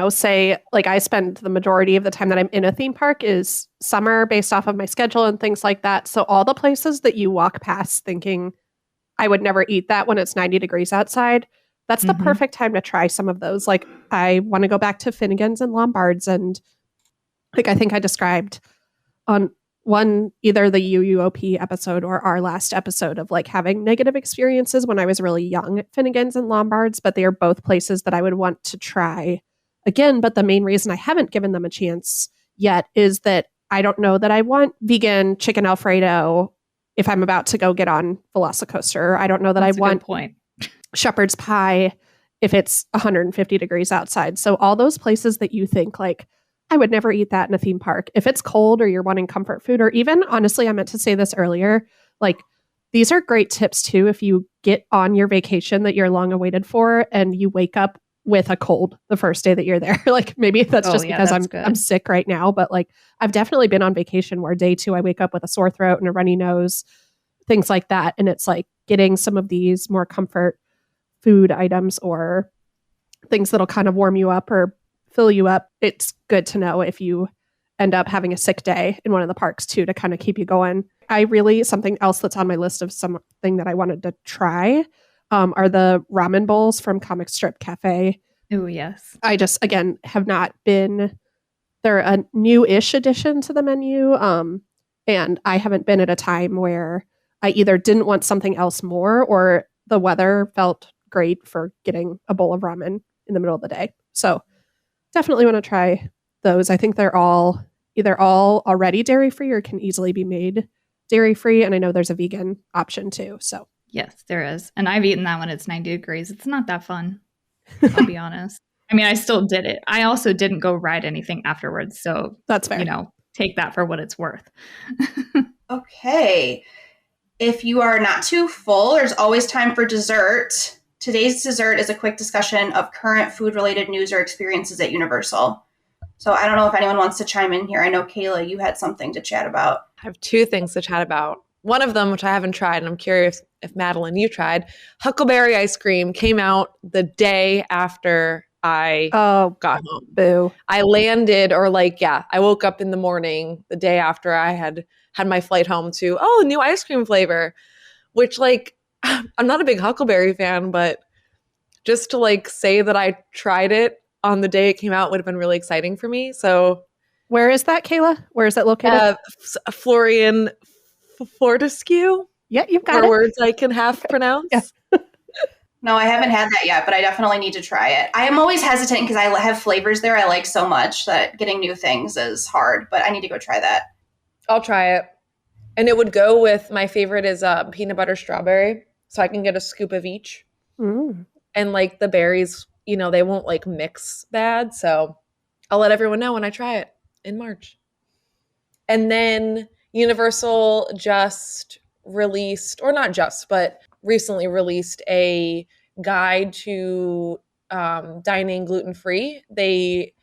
say like I spend the majority of the time that I'm in a theme park is summer based off of my schedule and things like that. So all the places that you walk past thinking I would never eat that when it's 90 degrees outside, that's the perfect time to try some of those. Like I want to go back to Finnegan's and Lombard's, and like I think I described on either the UUOP episode or our last episode of like having negative experiences when I was really young at Finnegan's and Lombard's, but they are both places that I would want to try again. But the main reason I haven't given them a chance yet is that I don't know that I want vegan chicken Alfredo if I'm about to go get on Velocicoaster. I don't know that That's I want shepherd's pie if it's 150 degrees outside. So all those places that you think like, I would never eat that in a theme park. If it's cold or you're wanting comfort food, or even honestly, I meant to say this earlier, like these are great tips too. If you get on your vacation that you're long awaited for and you wake up with a cold the first day that you're there, like maybe that's just because I'm sick right now, but like I've definitely been on vacation where day 2, I wake up with a sore throat and a runny nose, things like that. And it's like getting some of these more comfort food items or things that'll kind of warm you up or fill you up. It's good to know if you end up having a sick day in one of the parks too, to kind of keep you going. Something else that's on my list of something that I wanted to try are the ramen bowls from Comic Strip Cafe. Oh, yes. I just, again, have not been, they're a new-ish addition to the menu. And I haven't been at a time where I either didn't want something else more or the weather felt great for getting a bowl of ramen in the middle of the day. So definitely want to try those. I think they're all either already dairy-free or can easily be made dairy-free. And I know there's a vegan option too. So yes, there is. And I've eaten that when it's 90 degrees. It's not that fun, I'll be honest. I mean, I still did it. I also didn't go ride anything afterwards. So that's fair. Take that for what it's worth. Okay. If you are not too full, there's always time for dessert. Today's dessert is a quick discussion of current food-related news or experiences at Universal. So I don't know if anyone wants to chime in here. I know, Kayla, you had something to chat about. I have 2 things to chat about. One of them, which I haven't tried, and I'm curious if Madeline, you tried, Huckleberry ice cream came out the day after I got home. Boo. I landed, I woke up in the morning the day after I had my flight home to, new ice cream flavor, which I'm not a big Huckleberry fan, but just to say that I tried it on the day it came out would have been really exciting for me. So where is that, Kayla? Where is that located? Florian Fortescue. Yeah, you've got it. Words I can half pronounce. Yeah. No, I haven't had that yet, but I definitely need to try it. I am always hesitant because I have flavors there I like so much that getting new things is hard, but I need to go try that. I'll try it. And it would go with, my favorite is peanut butter strawberry. So I can get a scoop of each. Mm. And the berries, they won't mix bad. So I'll let everyone know when I try it in March. And then Universal just released, or not just, but recently released a guide to dining gluten-free. They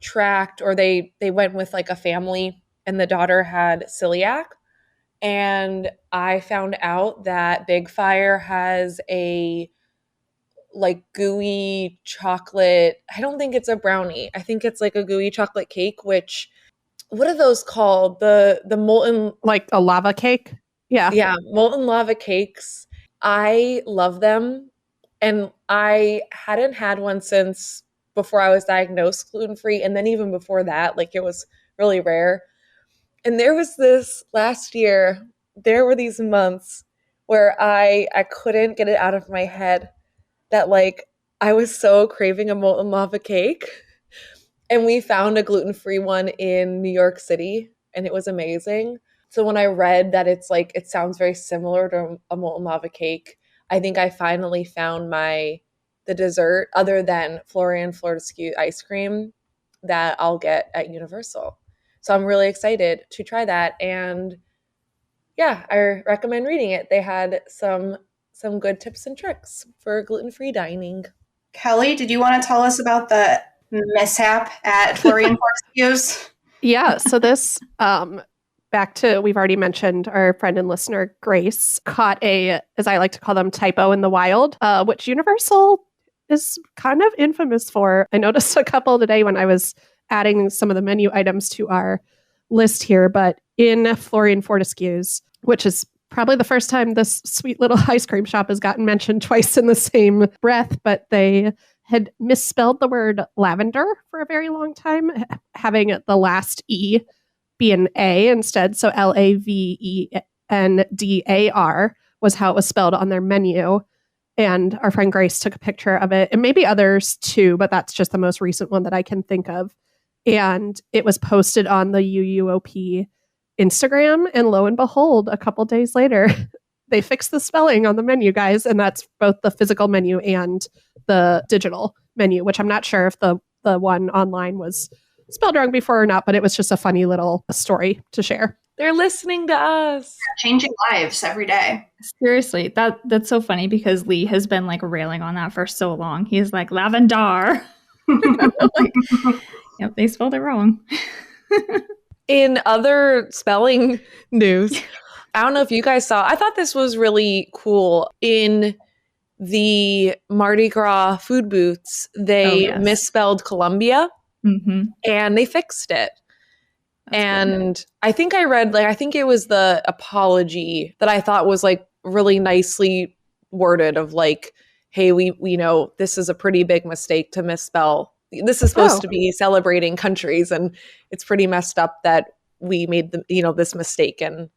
tracked, or they went with a family, and the daughter had celiac. And I found out that Big Fire has a gooey chocolate. I don't think it's a brownie. I think it's a gooey chocolate cake, which, what are those called? The molten, a lava cake? Yeah. Yeah, molten lava cakes. I love them. And I hadn't had one since before I was diagnosed gluten-free. And then even before that, it was really rare. And there was this last year, there were these months where I couldn't get it out of my head that I was so craving a molten lava cake. And we found a gluten-free one in New York City, and it was amazing. So when I read that it's it sounds very similar to a molten lava cake, I think I finally found the dessert other than Florian Fortescue ice cream that I'll get at Universal. So I'm really excited to try that. And yeah, I recommend reading it. They had some good tips and tricks for gluten-free dining. Kelly, did you want to tell us about the mishap at Florian Fortescue's? Yeah, so this, back to, we've already mentioned our friend and listener, Grace, caught a, as I like to call them, typo in the wild, which Universal is kind of infamous for. I noticed a couple today when I was adding some of the menu items to our list here, but in Florian Fortescue's, which is probably the first time this sweet little ice cream shop has gotten mentioned twice in the same breath, but they had misspelled the word lavender for a very long time, having the last E be an A instead. So LAVENDAR was how it was spelled on their menu. And our friend Grace took a picture of it, and maybe others too, but that's just the most recent one that I can think of. And it was posted on the UUOP Instagram, and lo and behold, a couple days later, they fixed the spelling on the menu, guys, and that's both the physical menu and the digital menu, which I'm not sure if the one online was spelled wrong before or not, but it was just a funny little story to share. They're listening to us. Changing lives every day. Seriously, that's so funny because Lee has been like railing on that for so long. He's like, lavendar. Like, yep, they spelled it wrong. In other spelling news, I don't know if you guys saw, I thought this was really cool. In the Mardi Gras food booths, they misspelled Colombia and they fixed it. And I think I read, I think it was the apology that I thought was really nicely worded of hey, we know this is a pretty big mistake to misspell. This is supposed to be celebrating countries, and it's pretty messed up that we made this mistake. And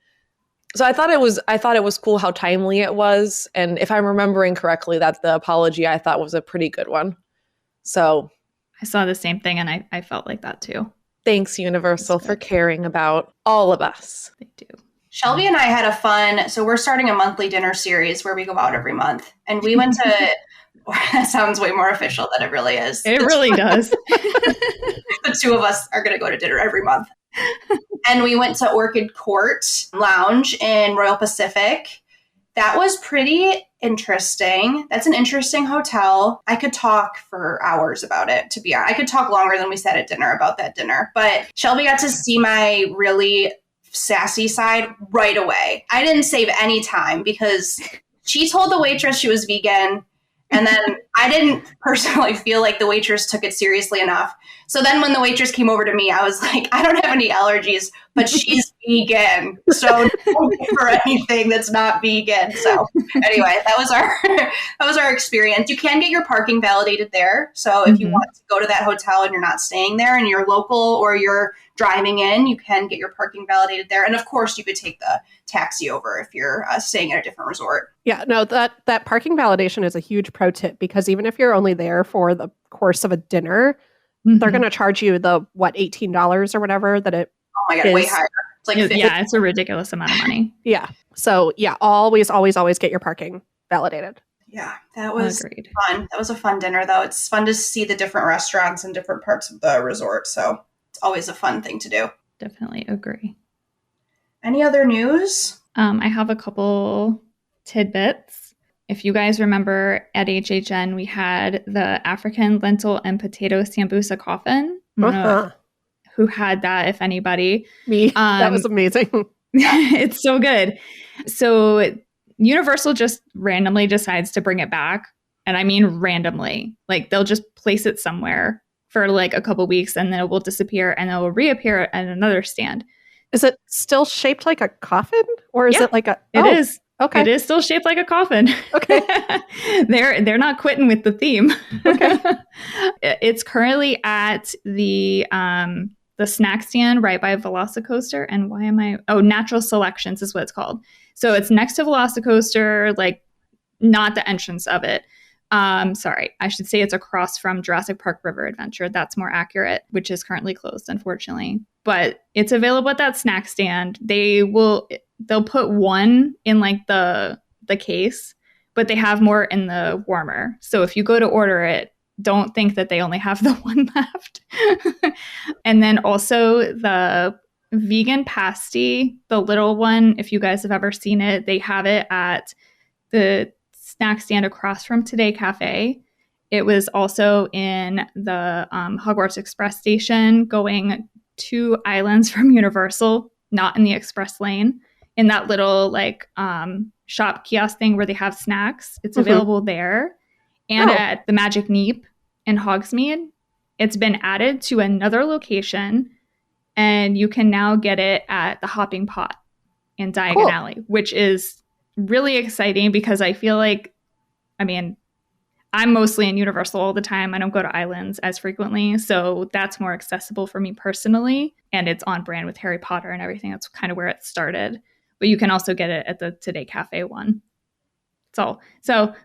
so I thought it was cool how timely it was. And if I'm remembering correctly, that's the apology I thought was a pretty good one. So I saw the same thing, and I felt like that too. Thanks, Universal, for caring about all of us. They do. Shelby and I had so we're starting a monthly dinner series where we go out every month. And we went to, that sounds way more official than it really is. It really does. The two of us are going to go to dinner every month. And we went to Orchid Court Lounge in Royal Pacific. That was pretty interesting. That's an interesting hotel. I could talk for hours about it, to be honest. I could talk longer than we sat at dinner about that dinner. But Shelby got to see my really sassy side right away. I didn't save any time because she told the waitress she was vegan. And then I didn't personally feel like the waitress took it seriously enough. So then when the waitress came over to me, I was like, I don't have any allergies, but she's vegan. So don't give her anything that's not vegan. So anyway, that was our experience. You can get your parking validated there. So if you want to go to that hotel and you're not staying there and you're local or you're driving in, you can get your parking validated there. And of course, you could take the taxi over if you're staying at a different resort. Yeah, no, that parking validation is a huge pro tip, because even if you're only there for the course of a dinner, they're going to charge you the $18 or whatever that it Oh my God, is. way higher. It's like 50. Yeah, it's a ridiculous amount of money. Yeah. So yeah, always get your parking validated. Yeah, that was Agreed. fun. That was a fun dinner, though. It's fun to see the different restaurants in different parts of the resort. So it's always a fun thing to do. Definitely agree. Any other news? I have a couple tidbits. If you guys remember at HHN, we had the African lentil and potato sambusa coffin. I don't know who had that, if anybody. Me. That was amazing. It's so good. So Universal just randomly decides to bring it back. And I mean randomly. They'll just place it somewhere for a couple weeks, and then it will disappear, and it will reappear at another stand. Is it still shaped like a coffin? Or is it like a... It is. Okay. It is still shaped like a coffin. Okay. They're not quitting with the theme. Okay. It's currently at the snack stand right by Velocicoaster. And Natural Selections is what it's called. So it's next to Velocicoaster, not the entrance of it. Sorry, I should say it's across from Jurassic Park River Adventure. That's more accurate, which is currently closed, unfortunately. But it's available at that snack stand. They'll put one in the case, but they have more in the warmer. So if you go to order it, don't think that they only have the one left. And then also the vegan pasty, the little one, if you guys have ever seen it, they have it at the snack stand across from Today Cafe. It was also in the Hogwarts Express station going 2 islands from Universal, not in the express lane, in that little shop kiosk thing where they have snacks. It's available there. and at the Magic Neep in Hogsmeade. It's been added to another location, and you can now get it at the Hopping Pot in Diagon Alley, which is really exciting because I feel like, I mean, I'm mostly in Universal all the time. I don't go to Islands as frequently, so that's more accessible for me personally, and it's on brand with Harry Potter and everything. That's kind of where it started. But you can also get it at the Today Cafe one. So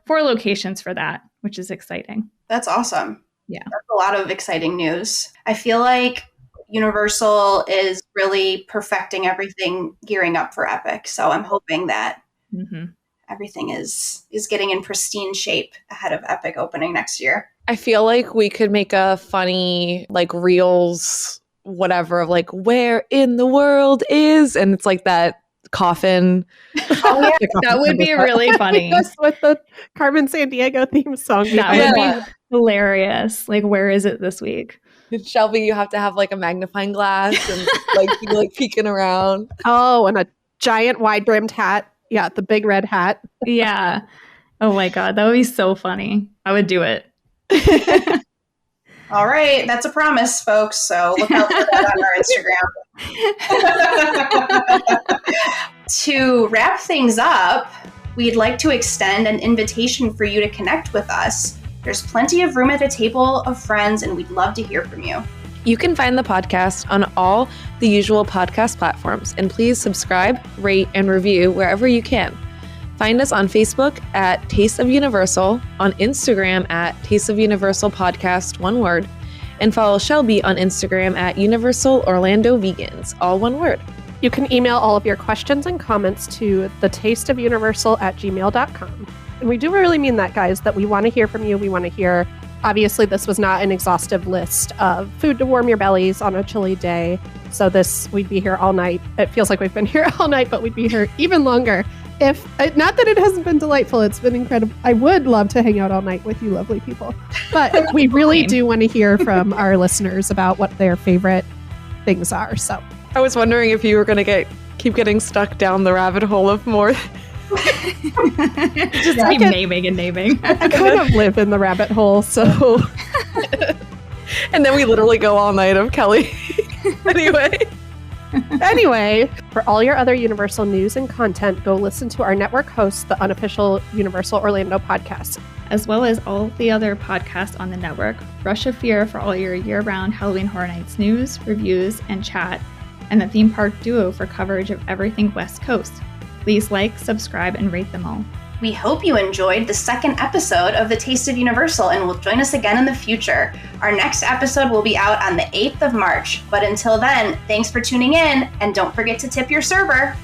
4 locations for that, which is exciting. That's awesome. Yeah. That's a lot of exciting news. I feel like Universal is really perfecting everything, gearing up for Epic. So I'm hoping that everything is getting in pristine shape ahead of Epic opening next year. I feel like we could make a funny, like, reels, whatever, of like, where in the world is, and it's like that coffin. Oh yeah, that would be really funny. With the Carmen Sandiego theme song. That would be hilarious. Like, where is it this week? Shelby, you have to have like a magnifying glass and like people like peeking around. Oh, and a giant wide brimmed hat. Yeah, the big red hat. Yeah. Oh my God, that would be so funny. I would do it. All right, that's a promise, folks. So look out for that on our Instagram. To wrap things up, we'd like to extend an invitation for you to connect with us. There's plenty of room at a table of friends, and we'd love to hear from you. You can find the podcast on all the usual podcast platforms, and please subscribe, rate, and review wherever you can. Find us on Facebook at Taste of Universal, on Instagram at Taste of Universal Podcast, one word, and follow Shelby on Instagram at Universal Orlando Vegans, all one word. You can email all of your questions and comments to thetasteofuniversal@gmail.com. And we do really mean that, guys, that we want to hear from you. We want to hear, obviously, this was not an exhaustive list of food to warm your bellies on a chilly day. So we'd be here all night. It feels like we've been here all night, but we'd be here even longer. Not that it hasn't been delightful, it's been incredible. I would love to hang out all night with you lovely people. But we really do want to hear from our listeners about what their favorite things are. So I was wondering if you were going to keep getting stuck down the rabbit hole of more. Just keep naming and naming. I kind of live in the rabbit hole, so. And then we literally go all night of Kelly. Anyway, for all your other Universal news and content, go listen to our network hosts, the unofficial Universal Orlando podcast. As well as all the other podcasts on the network. Rush of Fear for all your year-round Halloween Horror Nights news, reviews, and chat. And the Theme Park Duo for coverage of everything West Coast. Please like, subscribe, and rate them all. We hope you enjoyed the second episode of The Taste of Universal and will join us again in the future. Our next episode will be out on the 8th of March. But until then, thanks for tuning in, and don't forget to tip your server.